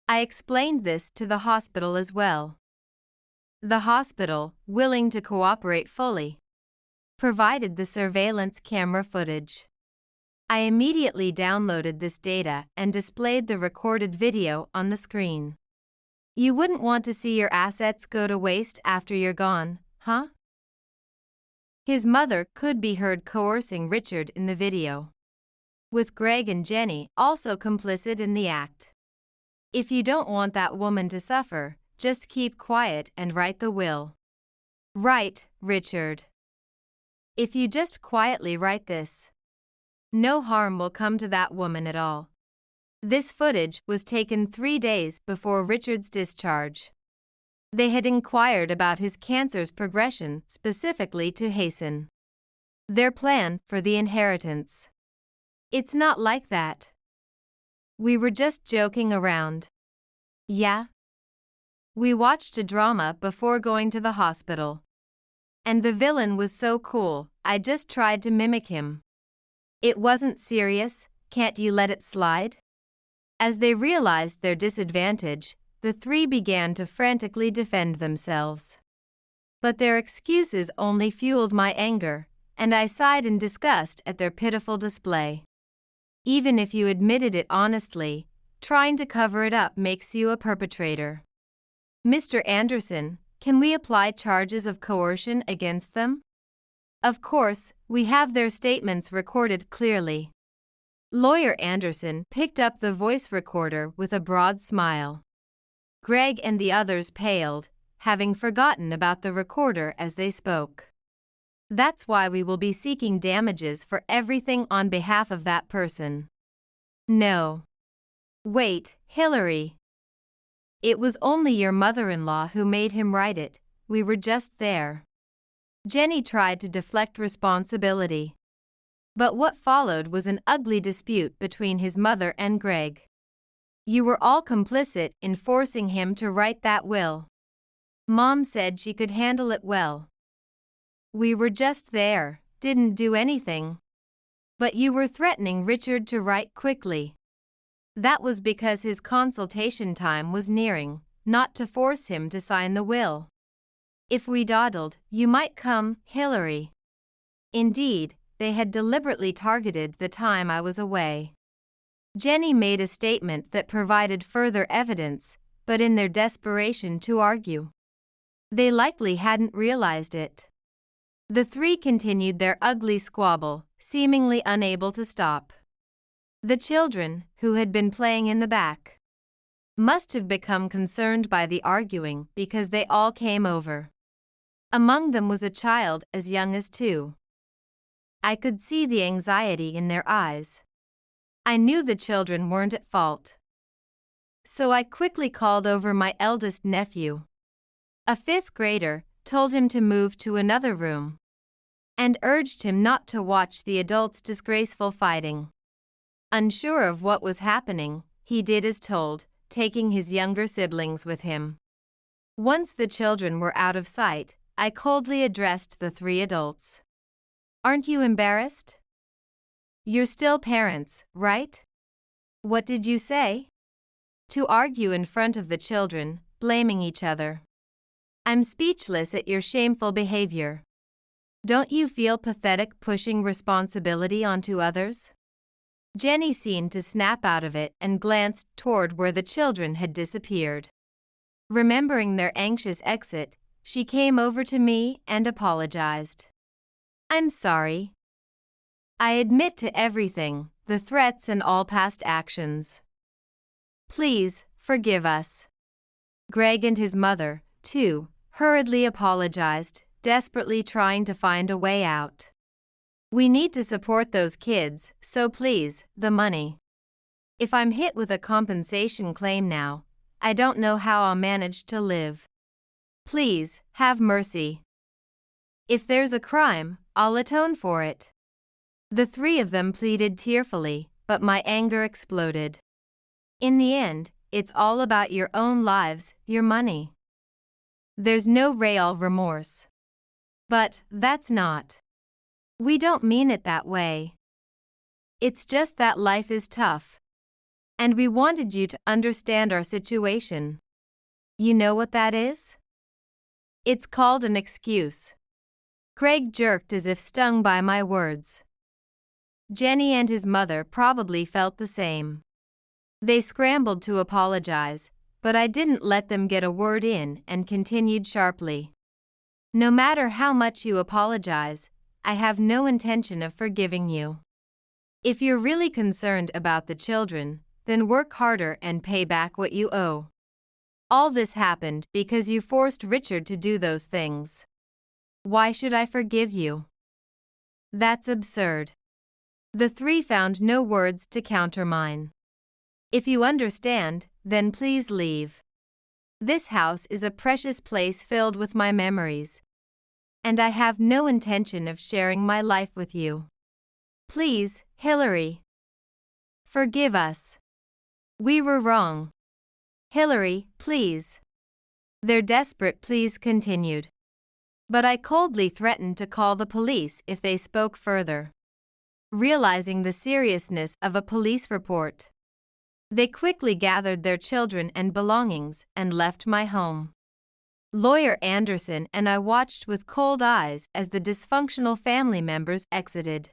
I explained this to the hospital as well. The hospital, willing to cooperate fully, provided the surveillance camera footage. I immediately downloaded this data and displayed the recorded video on the screen. You wouldn't want to see your assets go to waste after you're gone, huh? His mother could be heard coercing Richard in the video, with Greg and Jenny also complicit in the act. If you don't want that woman to suffer, just keep quiet and write the will. Right, Richard. If you just quietly write this, no harm will come to that woman at all. This footage was taken 3 days before Richard's discharge. They had inquired about his cancer's progression specifically to hasten their plan for the inheritance. It's not like that. We were just joking around. Yeah? We watched a drama before going to the hospital. And the villain was so cool, I just tried to mimic him. It wasn't serious, can't you let it slide? As they realized their disadvantage, the three began to frantically defend themselves. But their excuses only fueled my anger, and I sighed in disgust at their pitiful display. Even if you admitted it honestly, trying to cover it up makes you a perpetrator. Mr. Anderson, can we apply charges of coercion against them? Of course, we have their statements recorded clearly. Lawyer Anderson picked up the voice recorder with a broad smile. Greg and the others paled, having forgotten about the recorder as they spoke. That's why we will be seeking damages for everything on behalf of that person. No. Wait, Hillary. It was only your mother-in-law who made him write it, we were just there. Jenny tried to deflect responsibility. But what followed was an ugly dispute between his mother and Greg. You were all complicit in forcing him to write that will. Mom said she could handle it well. We were just there, didn't do anything. But you were threatening Richard to write quickly. That was because his consultation time was nearing, not to force him to sign the will. If we dawdled, you might come, Hillary. Indeed, they had deliberately targeted the time I was away. Jenny made a statement that provided further evidence, but in their desperation to argue, they likely hadn't realized it. The three continued their ugly squabble, seemingly unable to stop. The children, who had been playing in the back, must have become concerned by the arguing because they all came over. Among them was a child as young as 2. I could see the anxiety in their eyes. I knew the children weren't at fault. So I quickly called over my eldest nephew. A 5th grader, told him to move to another room, and urged him not to watch the adults' disgraceful fighting. Unsure of what was happening, he did as told, taking his younger siblings with him. Once the children were out of sight, I coldly addressed the 3 adults. Aren't you embarrassed? You're still parents, right? What did you say? To argue in front of the children, blaming each other. I'm speechless at your shameful behavior. Don't you feel pathetic pushing responsibility onto others? Jenny seemed to snap out of it and glanced toward where the children had disappeared. Remembering their anxious exit, she came over to me and apologized. I'm sorry. I admit to everything, the threats and all past actions. Please, forgive us. Greg and his mother, too, hurriedly apologized, desperately trying to find a way out. We need to support those kids, so please, the money. If I'm hit with a compensation claim now, I don't know how I'll manage to live. Please, have mercy. If there's a crime, I'll atone for it. The three of them pleaded tearfully, but my anger exploded. In the end, it's all about your own lives, your money. There's no real remorse. But that's not. We don't mean it that way. It's just that life is tough. And we wanted you to understand our situation. You know what that is? It's called an excuse. Craig jerked as if stung by my words. Jenny and his mother probably felt the same. They scrambled to apologize, but I didn't let them get a word in and continued sharply. No matter how much you apologize, I have no intention of forgiving you. If you're really concerned about the children, then work harder and pay back what you owe. All this happened because you forced Richard to do those things. Why should I forgive you? That's absurd. The three found no words to counter mine. If you understand, then please leave. This house is a precious place filled with my memories. And I have no intention of sharing my life with you. Please, Hillary. Forgive us. We were wrong. Hillary, please. Their desperate pleas continued. But I coldly threatened to call the police if they spoke further. Realizing the seriousness of a police report, they quickly gathered their children and belongings and left my home. Lawyer Anderson and I watched with cold eyes as the dysfunctional family members exited.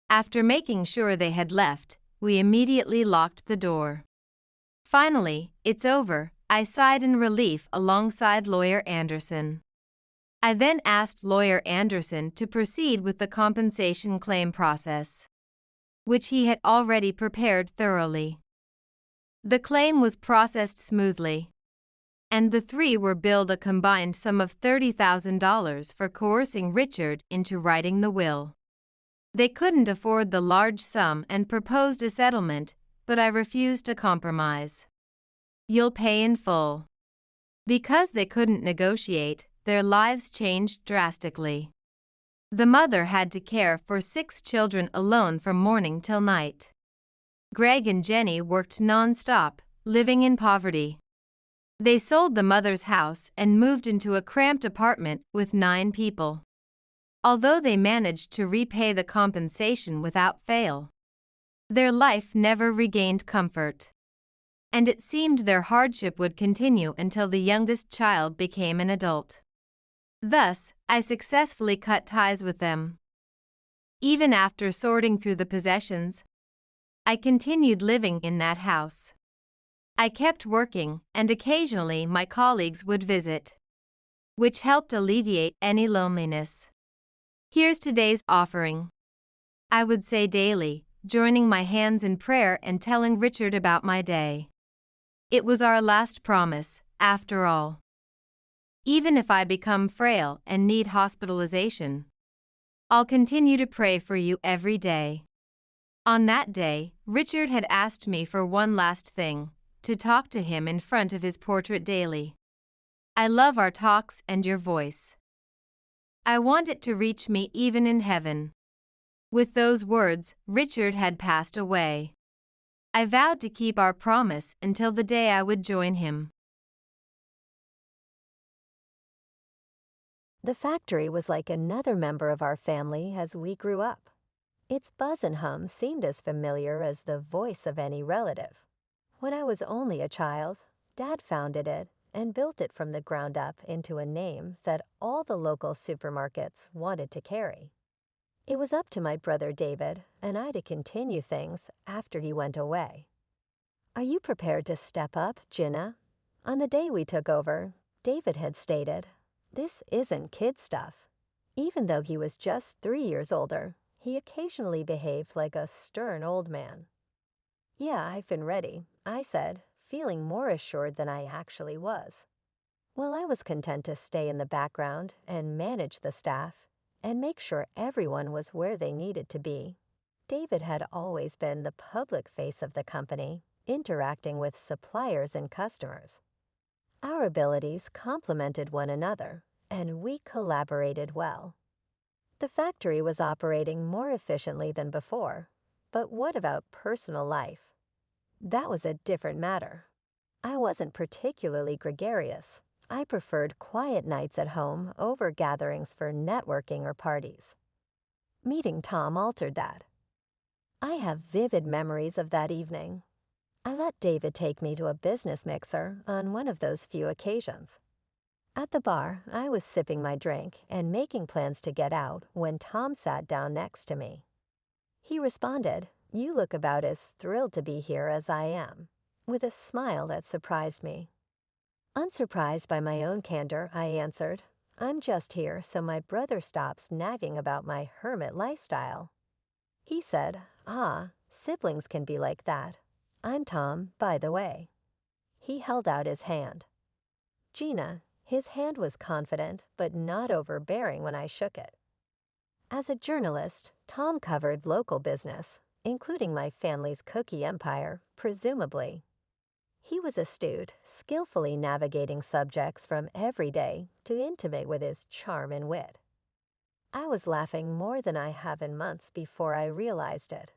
After making sure they had left, we immediately locked the door. Finally, it's over, I sighed in relief alongside Lawyer Anderson. I then asked Lawyer Anderson to proceed with the compensation claim process, which he had already prepared thoroughly. The claim was processed smoothly, and the three were billed a combined sum of $30,000 for coercing Richard into writing the will. They couldn't afford the large sum and proposed a settlement, but I refused to compromise. You'll pay in full. Because they couldn't negotiate, their lives changed drastically. The mother had to care for 6 children alone from morning till night. Greg and Jenny worked non-stop, living in poverty. They sold the mother's house and moved into a cramped apartment with 9 people. Although they managed to repay the compensation without fail, their life never regained comfort. And it seemed their hardship would continue until the youngest child became an adult. Thus, I successfully cut ties with them. Even after sorting through the possessions, I continued living in that house. I kept working, and occasionally my colleagues would visit, which helped alleviate any loneliness. Here's today's offering. I would say daily, joining my hands in prayer and telling Richard about my day. It was our last promise, after all. Even if I become frail and need hospitalization, I'll continue to pray for you every day. On that day, Richard had asked me for one last thing, to talk to him in front of his portrait daily. I love our talks and your voice. I want it to reach me even in heaven. With those words, Richard had passed away. I vowed to keep our promise until the day I would join him. The factory was like another member of our family as we grew up. Its buzz and hum seemed as familiar as the voice of any relative. When I was only a child, Dad founded it and built it from the ground up into a name that all the local supermarkets wanted to carry. It was up to my brother David and I to continue things after he went away. Are you prepared to step up, Jinnah? On the day we took over, David had stated, "This isn't kid stuff." Even though he was just 3 years older, he occasionally behaved like a stern old man. "Yeah, I've been ready," I said, feeling more assured than I actually was. Well, I was content to stay in the background and manage the staff and make sure everyone was where they needed to be. David had always been the public face of the company, interacting with suppliers and customers. Our abilities complemented one another, and we collaborated well. The factory was operating more efficiently than before, but what about personal life? That was a different matter. I wasn't particularly gregarious. I preferred quiet nights at home over gatherings for networking or parties. Meeting Tom altered that. I have vivid memories of that evening. I let David take me to a business mixer on one of those few occasions. At the bar, I was sipping my drink and making plans to get out when Tom sat down next to me. He responded, "You look about as thrilled to be here as I am," with a smile that surprised me. Unsurprised by my own candor, I answered, "I'm just here so my brother stops nagging about my hermit lifestyle." He said, "Ah, siblings can be like that. I'm Tom, by the way." He held out his hand. Gina, his hand was confident but not overbearing when I shook it. As a journalist, Tom covered local business, including my family's cookie empire, presumably. He was astute, skillfully navigating subjects from everyday to intimate with his charm and wit. I was laughing more than I have in months before I realized it.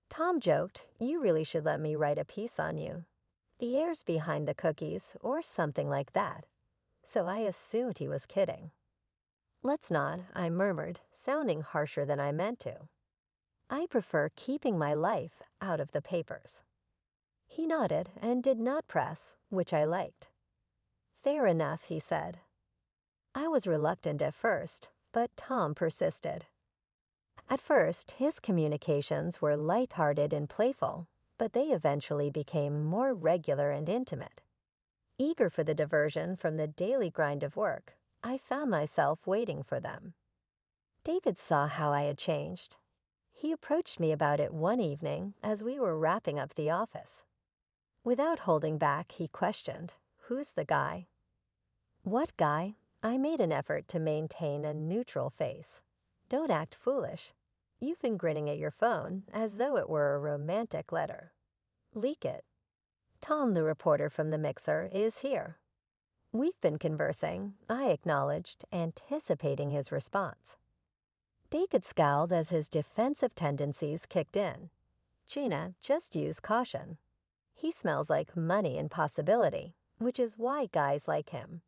Tom joked, "You really should let me write a piece on you. The air's behind the cookies," or something like that. So I assumed he was kidding. "Let's not," I murmured, sounding harsher than I meant to. "I prefer keeping my life out of the papers." He nodded and did not press, which I liked. "Fair enough," he said. I was reluctant at first, but Tom persisted. At first, his communications were lighthearted and playful, but they eventually became more regular and intimate. Eager for the diversion from the daily grind of work, I found myself waiting for them. David saw how I had changed. He approached me about it one evening as we were wrapping up the office. Without holding back, he questioned, "Who's the guy?" "What guy?" I made an effort to maintain a neutral face. "Don't act foolish. You've been grinning at your phone as though it were a romantic letter. Leak it. Tom, the reporter from the mixer, is here." "We've been conversing," I acknowledged, anticipating his response. David scowled as his defensive tendencies kicked in. "Gina, just use caution. He smells like money and possibility, which is why guys like him."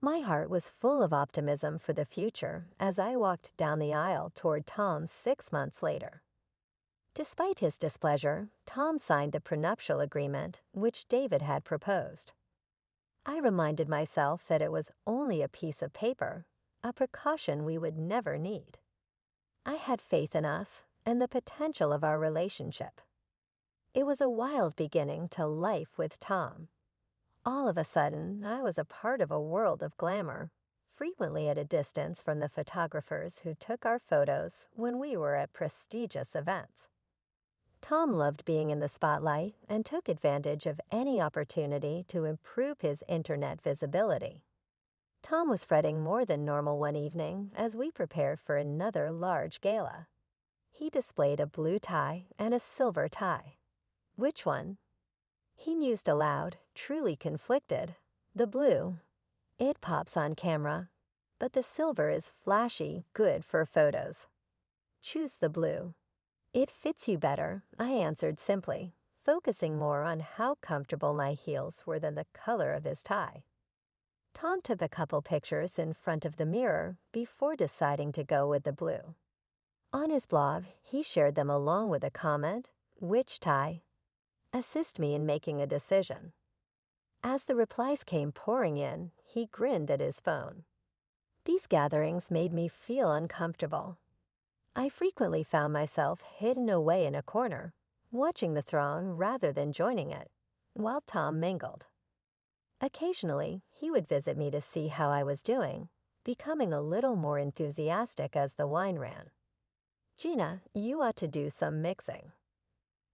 My heart was full of optimism for the future as I walked down the aisle toward Tom 6 months later. Despite his displeasure, Tom signed the prenuptial agreement which David had proposed. I reminded myself that it was only a piece of paper, a precaution we would never need. I had faith in us and the potential of our relationship. It was a wild beginning to life with Tom. All of a sudden, I was a part of a world of glamour, frequently at a distance from the photographers who took our photos when we were at prestigious events. Tom loved being in the spotlight and took advantage of any opportunity to improve his internet visibility. Tom was fretting more than normal one evening as we prepared for another large gala. He displayed a blue tie and a silver tie. "Which one?" He mused aloud, truly conflicted. "The blue. It pops on camera, but the silver is flashy, good for photos. Choose the blue." "It fits you better," I answered simply, focusing more on how comfortable my heels were than the color of his tie. Tom took a couple pictures in front of the mirror before deciding to go with the blue. On his blog, he shared them along with a comment, "Which tie?" Assist me in making a decision. As the replies came pouring in, he grinned at his phone. These gatherings made me feel uncomfortable. I frequently found myself hidden away in a corner, watching the throng rather than joining it, while Tom mingled. Occasionally, he would visit me to see how I was doing, becoming a little more enthusiastic as the wine ran. "Gina, you ought to do some mixing."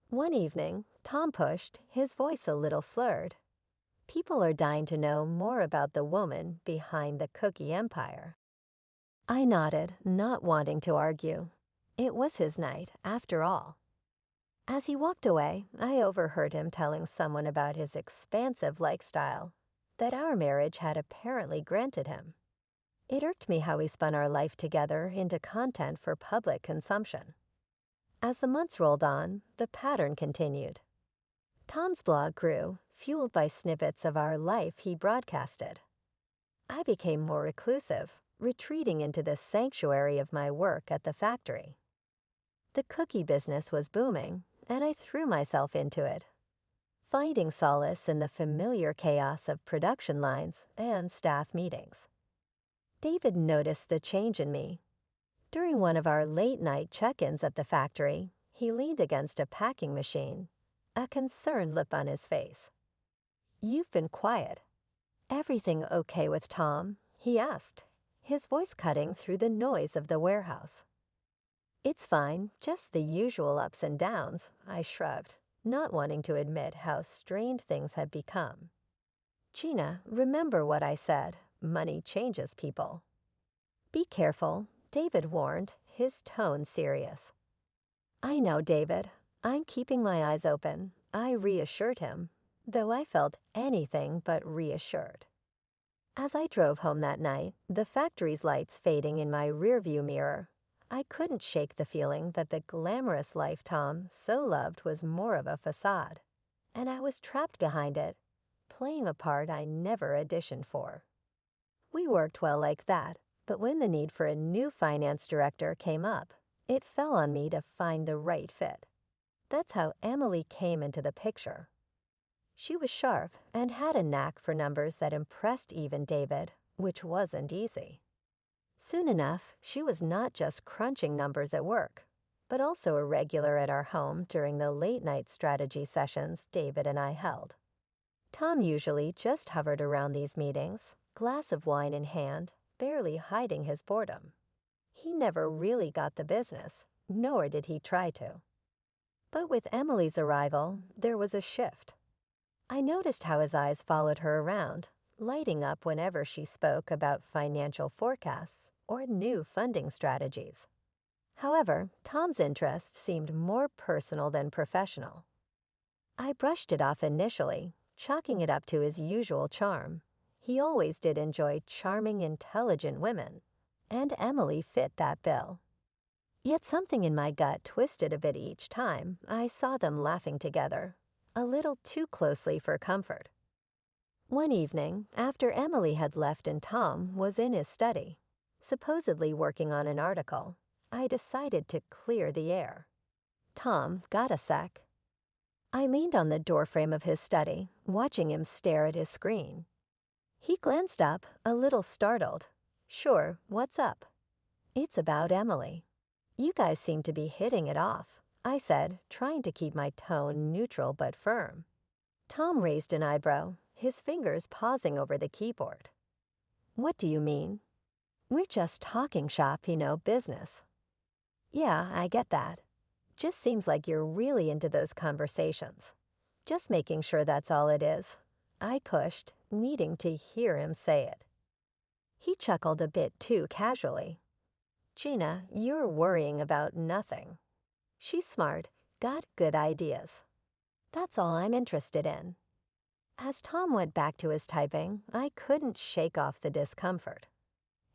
One evening, Tom pushed, his voice a little slurred. "People are dying to know more about the woman behind the cookie empire." I nodded, not wanting to argue. It was his night, after all. As he walked away, I overheard him telling someone about his expansive lifestyle that our marriage had apparently granted him. It irked me how he spun our life together into content for public consumption. As the months rolled on, the pattern continued. Tom's blog grew, fueled by snippets of our life he broadcasted. I became more reclusive, retreating into the sanctuary of my work at the factory. The cookie business was booming, and I threw myself into it, finding solace in the familiar chaos of production lines and staff meetings. David noticed the change in me. During one of our late-night check-ins at the factory, he leaned against a packing machine, a concerned look on his face. "You've been quiet. Everything okay with Tom?" he asked, his voice cutting through the noise of the warehouse. "It's fine, just the usual ups and downs," I shrugged, not wanting to admit how strained things had become. "Gina, remember what I said. Money changes people." "Be careful," David warned, his tone serious. "I know, David. I'm keeping my eyes open," I reassured him, though I felt anything but reassured. As I drove home that night, the factory's lights fading in my rearview mirror, I couldn't shake the feeling that the glamorous life Tom so loved was more of a facade, and I was trapped behind it, playing a part I never auditioned for. We worked well like that, but when the need for a new finance director came up, it fell on me to find the right fit. That's how Emily came into the picture. She was sharp and had a knack for numbers that impressed even David, which wasn't easy. Soon enough, she was not just crunching numbers at work, but also a regular at our home during the late-night strategy sessions David and I held. Tom usually just hovered around these meetings, glass of wine in hand, barely hiding his boredom. He never really got the business, nor did he try to. But with Emily's arrival, there was a shift. I noticed how his eyes followed her around, lighting up whenever she spoke about financial forecasts or new funding strategies. However, Tom's interest seemed more personal than professional. I brushed it off initially, chalking it up to his usual charm. He always did enjoy charming, intelligent women, and Emily fit that bill. Yet something in my gut twisted a bit each time I saw them laughing together, a little too closely for comfort. One evening, after Emily had left and Tom was in his study, supposedly working on an article, I decided to clear the air. "Tom, got a sec?" I leaned on the doorframe of his study, watching him stare at his screen. He glanced up, a little startled. "Sure, what's up?" "It's about Emily. You guys seem to be hitting it off," I said, trying to keep my tone neutral but firm. Tom raised an eyebrow, his fingers pausing over the keyboard. "What do you mean?" "We're just talking shop, business." "Yeah, I get that. Just seems like you're really into those conversations." "Just making sure that's all it is," I pushed, needing to hear him say it. He chuckled a bit too casually. "Gina, you're worrying about nothing. She's smart, got good ideas. That's all I'm interested in." As Tom went back to his typing, I couldn't shake off the discomfort.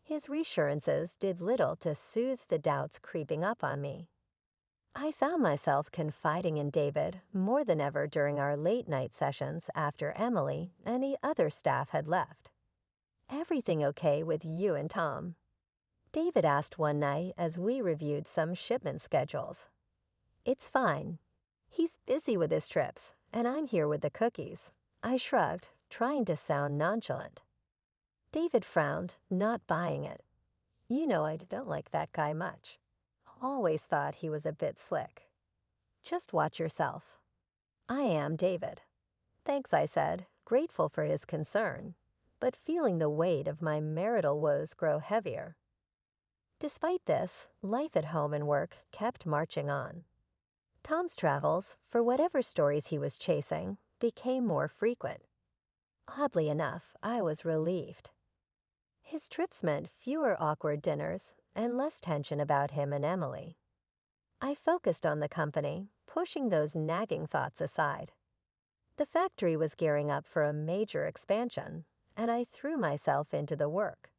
His reassurances did little to soothe the doubts creeping up on me. I found myself confiding in David more than ever during our late-night sessions after Emily and the other staff had left. "Everything okay with you and Tom?" David asked one night as we reviewed some shipment schedules. "It's fine. He's busy with his trips, and I'm here with the cookies." I shrugged, trying to sound nonchalant. David frowned, not buying it. I don't like that guy much. Always thought he was a bit slick. "Just watch yourself." "I am David." "Thanks," I said, grateful for his concern, but feeling the weight of my marital woes grow heavier. Despite this, life at home and work kept marching on. Tom's travels, for whatever stories he was chasing, became more frequent. Oddly enough, I was relieved. His trips meant fewer awkward dinners and less tension about him and Emily. I focused on the company, pushing those nagging thoughts aside. The factory was gearing up for a major expansion, and I threw myself into the work.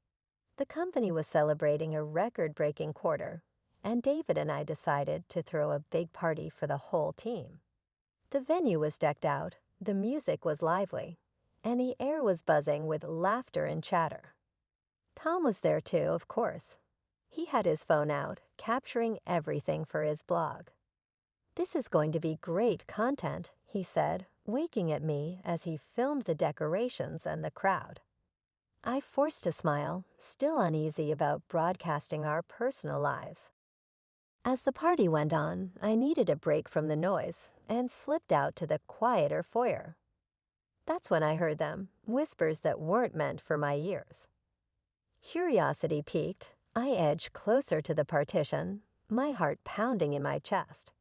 The company was celebrating a record-breaking quarter, and David and I decided to throw a big party for the whole team. The venue was decked out, the music was lively, and the air was buzzing with laughter and chatter. Tom was there too, of course. He had his phone out, capturing everything for his blog. "This is going to be great content," he said, winking at me as he filmed the decorations and the crowd. I forced a smile, still uneasy about broadcasting our personal lives. As the party went on, I needed a break from the noise and slipped out to the quieter foyer. That's when I heard them, whispers that weren't meant for my ears. Curiosity piqued, I edged closer to the partition, my heart pounding in my chest.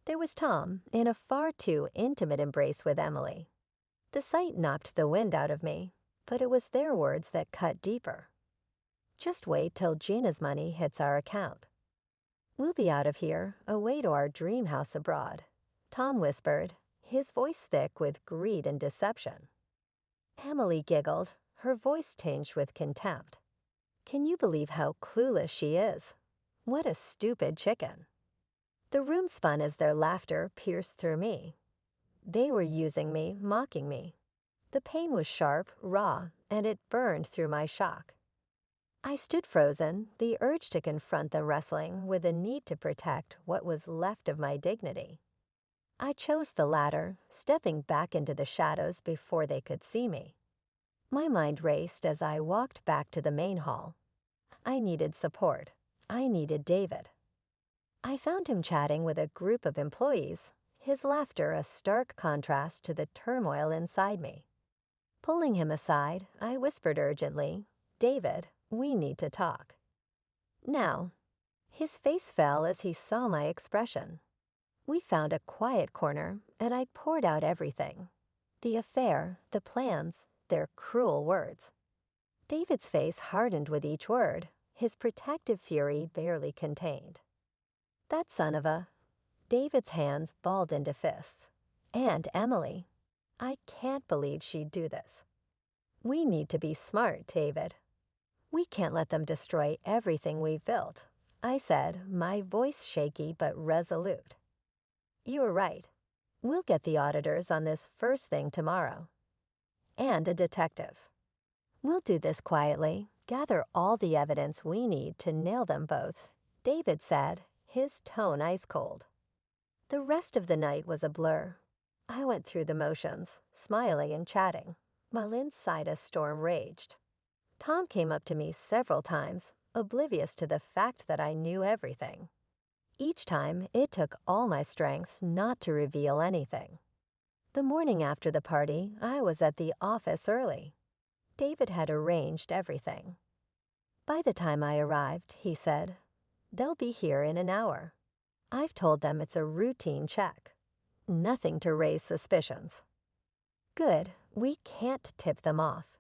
There was Tom, in a far too intimate embrace with Emily. The sight knocked the wind out of me, but it was their words that cut deeper. "Just wait till Gina's money hits our account. We'll be out of here, away to our dream house abroad," Tom whispered, his voice thick with greed and deception. Emily giggled, her voice tinged with contempt. "Can you believe how clueless she is? What a stupid chicken." The room spun as their laughter pierced through me. They were using me, mocking me. The pain was sharp, raw, and it burned through my shock. I stood frozen, the urge to confront them wrestling with the need to protect what was left of my dignity. I chose the latter, stepping back into the shadows before they could see me. My mind raced as I walked back to the main hall. I needed support. I needed David. I found him chatting with a group of employees, his laughter a stark contrast to the turmoil inside me. Pulling him aside, I whispered urgently, "David, we need to talk." Now. His face fell as he saw my expression. We found a quiet corner, and I poured out everything. The affair, the plans, their cruel words. David's face hardened with each word, his protective fury barely contained. That son of a... David's hands balled into fists. And Emily. I can't believe she'd do this. "We need to be smart, David. We can't let them destroy everything we've built," I said, my voice shaky but resolute. "You're right. We'll get the auditors on this first thing tomorrow. And a detective. We'll do this quietly, gather all the evidence we need to nail them both," David said, his tone ice cold. The rest of the night was a blur. I went through the motions, smiling and chatting, while inside a storm raged. Tom came up to me several times, oblivious to the fact that I knew everything. Each time, it took all my strength not to reveal anything. The morning after the party, I was at the office early. David had arranged everything. By the time I arrived, he said, "They'll be here in an hour. I've told them it's a routine check. Nothing to raise suspicions." "Good, we can't tip them off."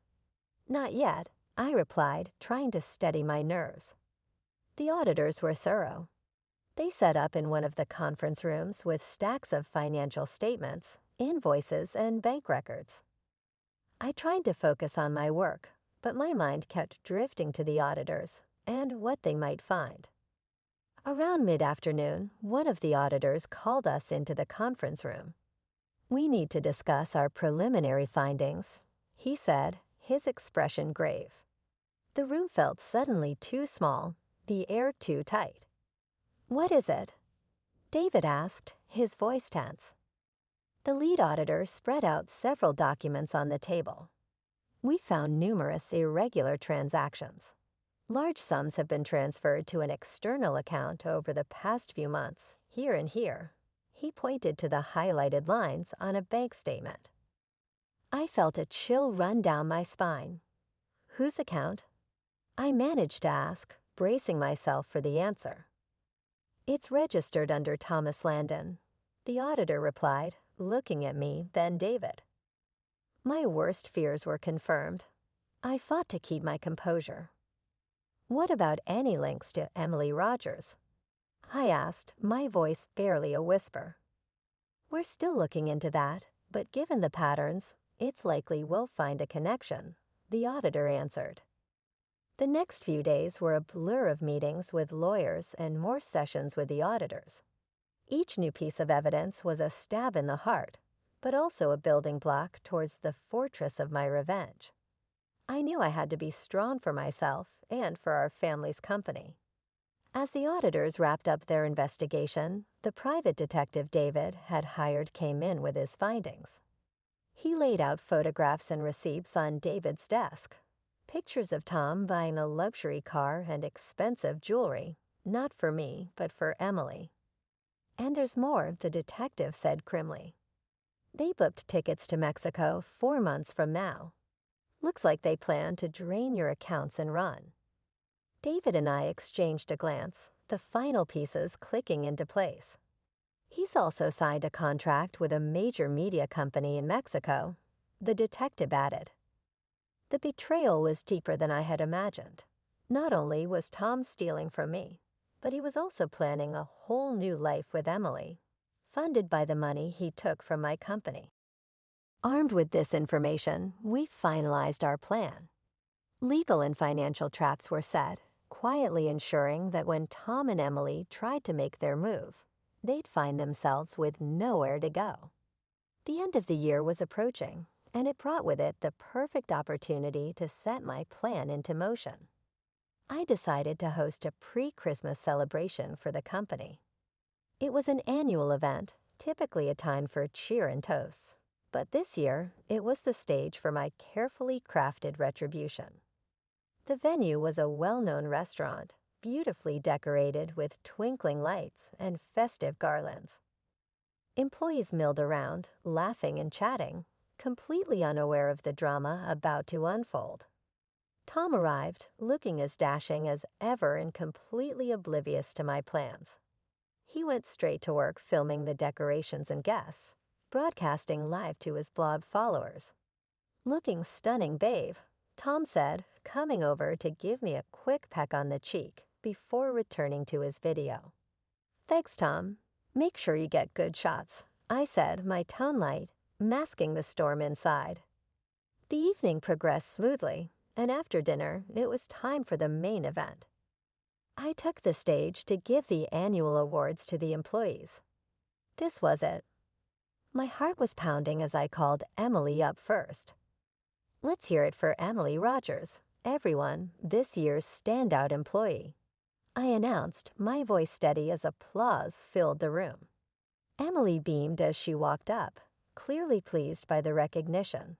"Not yet," I replied, trying to steady my nerves. The auditors were thorough. They set up in one of the conference rooms with stacks of financial statements, invoices, and bank records. I tried to focus on my work, but my mind kept drifting to the auditors and what they might find. Around mid-afternoon, one of the auditors called us into the conference room. "We need to discuss our preliminary findings," he said, his expression grave. The room felt suddenly too small, the air too tight. "What is it?" David asked, his voice tense. The lead auditor spread out several documents on the table. We found numerous irregular transactions. Large sums have been transferred to an external account over the past few months, here and here. He pointed to the highlighted lines on a bank statement. I felt a chill run down my spine. "Whose account?" I managed to ask, bracing myself for the answer. "It's registered under Thomas Landon," the auditor replied, looking at me, then David. My worst fears were confirmed. I fought to keep my composure. "What about any links to Emily Rogers?" I asked, my voice barely a whisper. We're still looking into that, but given the patterns, it's likely we'll find a connection, the auditor answered. The next few days were a blur of meetings with lawyers and more sessions with the auditors. Each new piece of evidence was a stab in the heart, but also a building block towards the fortress of my revenge. I knew I had to be strong for myself and for our family's company. As the auditors wrapped up their investigation, the private detective David had hired came in with his findings. He laid out photographs and receipts on David's desk. Pictures of Tom buying a luxury car and expensive jewelry, not for me, but for Emily. And there's more, the detective said grimly. They booked tickets to Mexico 4 months from now. Looks like they plan to drain your accounts and run. David and I exchanged a glance, the final pieces clicking into place. He's also signed a contract with a major media company in Mexico, the detective added. The betrayal was deeper than I had imagined. Not only was Tom stealing from me, but he was also planning a whole new life with Emily, funded by the money he took from my company. Armed with this information, we finalized our plan. Legal and financial traps were set, quietly ensuring that when Tom and Emily tried to make their move, they'd find themselves with nowhere to go. The end of the year was approaching, and it brought with it the perfect opportunity to set my plan into motion. I decided to host a pre-Christmas celebration for the company. It was an annual event, typically a time for cheer and toasts, but this year it was the stage for my carefully crafted retribution. The venue was a well-known restaurant, beautifully decorated with twinkling lights and festive garlands. Employees milled around, laughing and chatting, completely unaware of the drama about to unfold. Tom arrived, looking as dashing as ever and completely oblivious to my plans. He went straight to work filming the decorations and guests, broadcasting live to his blog followers. Looking stunning, babe, Tom said, coming over to give me a quick peck on the cheek before returning to his video. Thanks, Tom. Make sure you get good shots, I said, my tone light, masking the storm inside. The evening progressed smoothly, and after dinner, it was time for the main event. I took the stage to give the annual awards to the employees. This was it. My heart was pounding as I called Emily up first. Let's hear it for Emily Rogers, everyone, this year's standout employee. I announced, my voice steady as applause filled the room. Emily beamed as she walked up, clearly pleased by the recognition.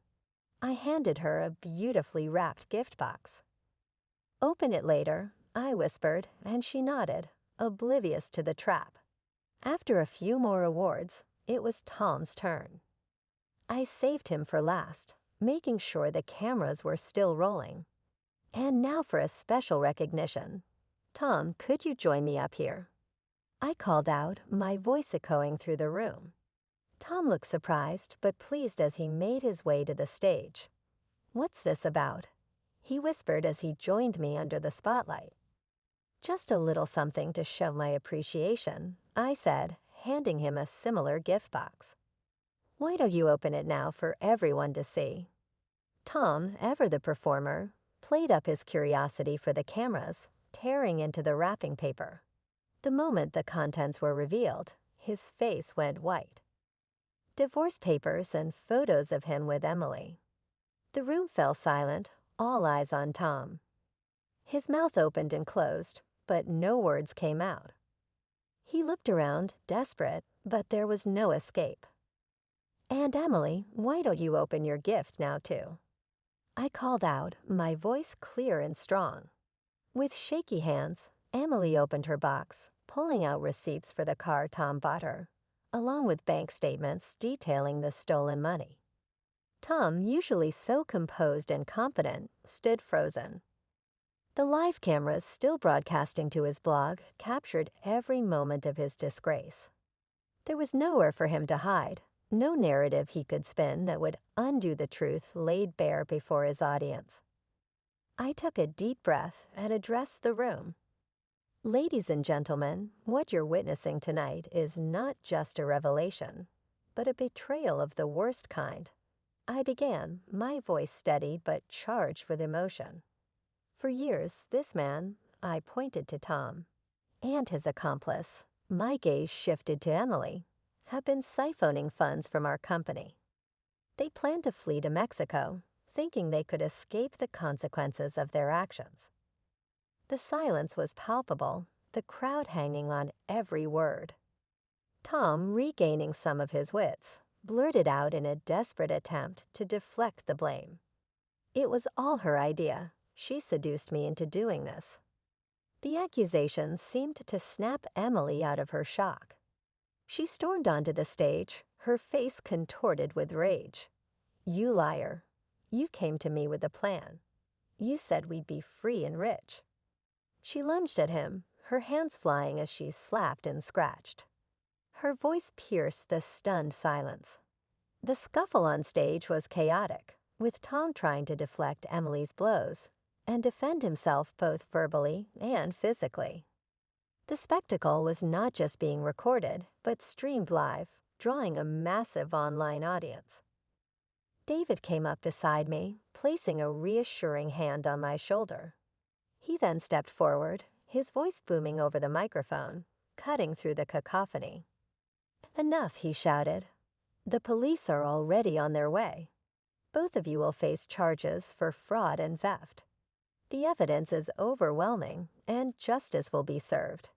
I handed her a beautifully wrapped gift box. Open it later, I whispered, and she nodded, oblivious to the trap. After a few more awards, it was Tom's turn. I saved him for last, making sure the cameras were still rolling. And now for a special recognition. Tom, could you join me up here? I called out, my voice echoing through the room. Tom looked surprised but pleased as he made his way to the stage. What's this about? He whispered as he joined me under the spotlight. Just a little something to show my appreciation, I said, handing him a similar gift box. Why don't you open it now for everyone to see? Tom, ever the performer, played up his curiosity for the cameras, tearing into the wrapping paper. The moment the contents were revealed, his face went white. Divorce papers and photos of him with Emily. The room fell silent, all eyes on Tom. His mouth opened and closed, but no words came out. He looked around, desperate, but there was no escape. And Emily, why don't you open your gift now too? I called out, my voice clear and strong. With shaky hands, Emily opened her box, pulling out receipts for the car Tom bought her, along with bank statements detailing the stolen money. Tom, usually so composed and confident, stood frozen. The live cameras still broadcasting to his blog captured every moment of his disgrace. There was nowhere for him to hide, no narrative he could spin that would undo the truth laid bare before his audience. I took a deep breath and addressed the room. Ladies and gentlemen, what you're witnessing tonight is not just a revelation, but a betrayal of the worst kind. I began, my voice steady but charged with emotion. For years, this man, I pointed to Tom, and his accomplice, my gaze shifted to Emily, have been siphoning funds from our company. They planned to flee to Mexico, thinking they could escape the consequences of their actions. The silence was palpable, the crowd hanging on every word. Tom, regaining some of his wits, blurted out in a desperate attempt to deflect the blame. It was all her idea. She seduced me into doing this. The accusations seemed to snap Emily out of her shock. She stormed onto the stage, her face contorted with rage. "You liar. You came to me with a plan. You said we'd be free and rich." She lunged at him, her hands flying as she slapped and scratched. Her voice pierced the stunned silence. The scuffle on stage was chaotic, with Tom trying to deflect Emily's blows and defend himself both verbally and physically. The spectacle was not just being recorded, but streamed live, drawing a massive online audience. David came up beside me, placing a reassuring hand on my shoulder. He then stepped forward, his voice booming over the microphone, cutting through the cacophony. "Enough," he shouted. "The police are already on their way. Both of you will face charges for fraud and theft. The evidence is overwhelming, and justice will be served."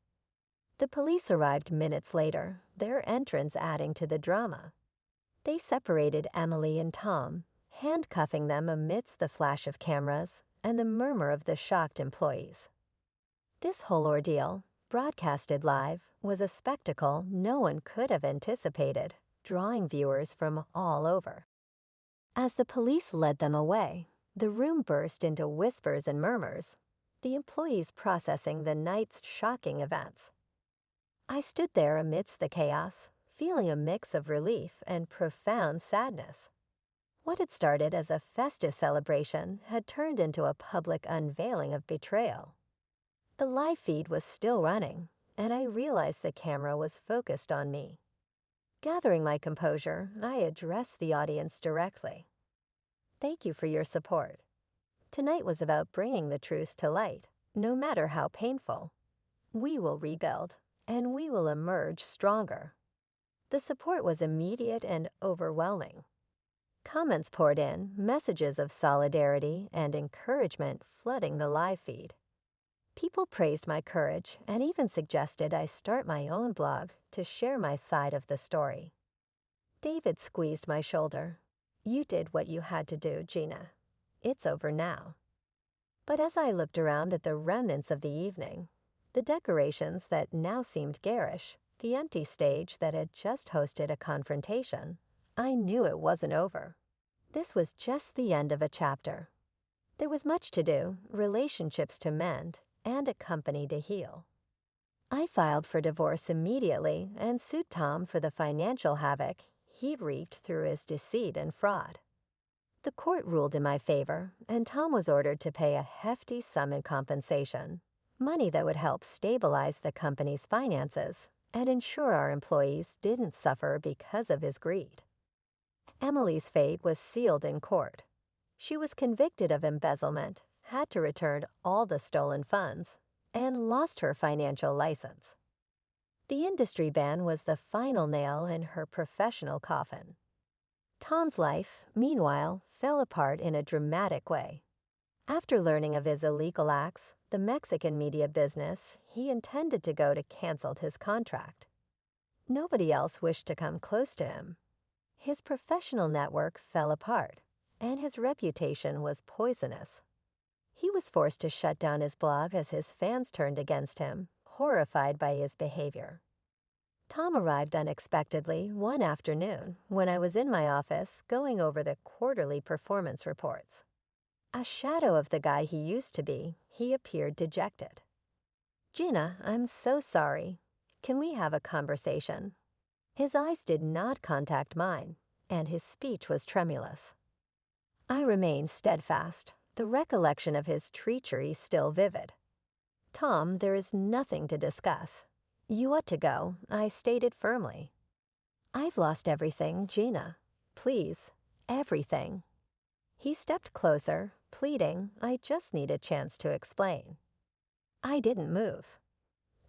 The police arrived minutes later, their entrance adding to the drama. They separated Emily and Tom, handcuffing them amidst the flash of cameras and the murmur of the shocked employees. This whole ordeal, broadcasted live, was a spectacle no one could have anticipated, drawing viewers from all over. As the police led them away, the room burst into whispers and murmurs, the employees processing the night's shocking events. I stood there amidst the chaos, feeling a mix of relief and profound sadness. What had started as a festive celebration had turned into a public unveiling of betrayal. The live feed was still running, and I realized the camera was focused on me. Gathering my composure, I addressed the audience directly. "Thank you for your support. Tonight was about bringing the truth to light, no matter how painful. We will rebuild, and we will emerge stronger." The support was immediate and overwhelming. Comments poured in, messages of solidarity and encouragement flooding the live feed. People praised my courage and even suggested I start my own blog to share my side of the story. David squeezed my shoulder. "You did what you had to do, Gina. It's over now." But as I looked around at the remnants of the evening, the decorations that now seemed garish, the empty stage that had just hosted a confrontation, I knew it wasn't over. This was just the end of a chapter. There was much to do, relationships to mend, and a company to heal. I filed for divorce immediately and sued Tom for the financial havoc he'd wreaked through his deceit and fraud. The court ruled in my favor, and Tom was ordered to pay a hefty sum in compensation, money that would help stabilize the company's finances and ensure our employees didn't suffer because of his greed. Emily's fate was sealed in court. She was convicted of embezzlement, had to return all the stolen funds, and lost her financial license. The industry ban was the final nail in her professional coffin. Tom's life, meanwhile, fell apart in a dramatic way. After learning of his illegal acts, the Mexican media business he intended to go to canceled his contract. Nobody else wished to come close to him. His professional network fell apart, and his reputation was poisonous. He was forced to shut down his blog as his fans turned against him, horrified by his behavior. Tom arrived unexpectedly one afternoon when I was in my office going over the quarterly performance reports. A shadow of the guy he used to be, he appeared dejected. "Gina, I'm so sorry. Can we have a conversation?" His eyes did not contact mine, and his speech was tremulous. I remained steadfast, the recollection of his treachery still vivid. Tom, there is nothing to discuss. You ought to go, I stated firmly. I've lost everything, Gina. Please, everything. He stepped closer, pleading I just need a chance to explain. I didn't move.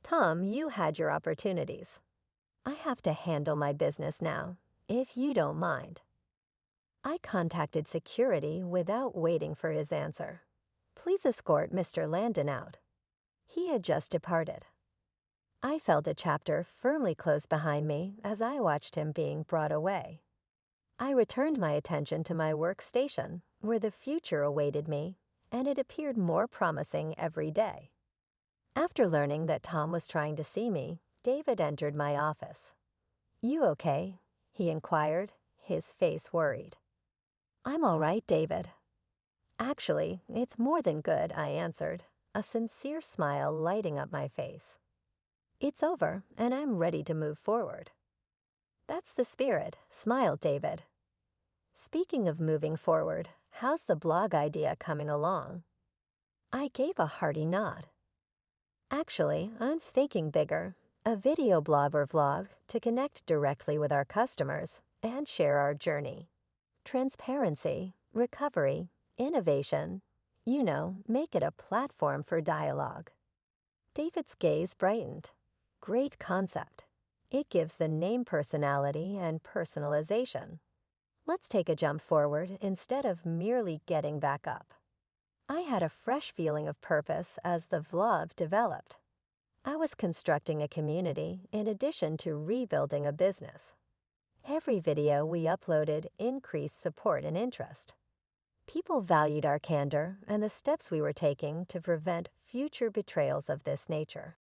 Tom, you had your opportunities. I have to handle my business now, if you don't mind. I contacted security without waiting for his answer. Please escort Mr. Landon out. He had just departed. I felt a chapter firmly close behind me as I watched him being brought away. I returned my attention to my workstation, where the future awaited me, and it appeared more promising every day. After learning that Tom was trying to see me, David entered my office. You okay? He inquired, his face worried. I'm all right, David. Actually, it's more than good, I answered, a sincere smile lighting up my face. It's over, and I'm ready to move forward. That's the spirit, smiled David. Speaking of moving forward, how's the blog idea coming along? I gave a hearty nod. Actually, I'm thinking bigger, a video blog or vlog to connect directly with our customers and share our journey. Transparency, recovery, innovation, make it a platform for dialogue. David's gaze brightened. Great concept. It gives the name personality and personalization. Let's take a jump forward instead of merely getting back up. I had a fresh feeling of purpose as the vlog developed. I was constructing a community in addition to rebuilding a business. Every video we uploaded increased support and interest. People valued our candor and the steps we were taking to prevent future betrayals of this nature.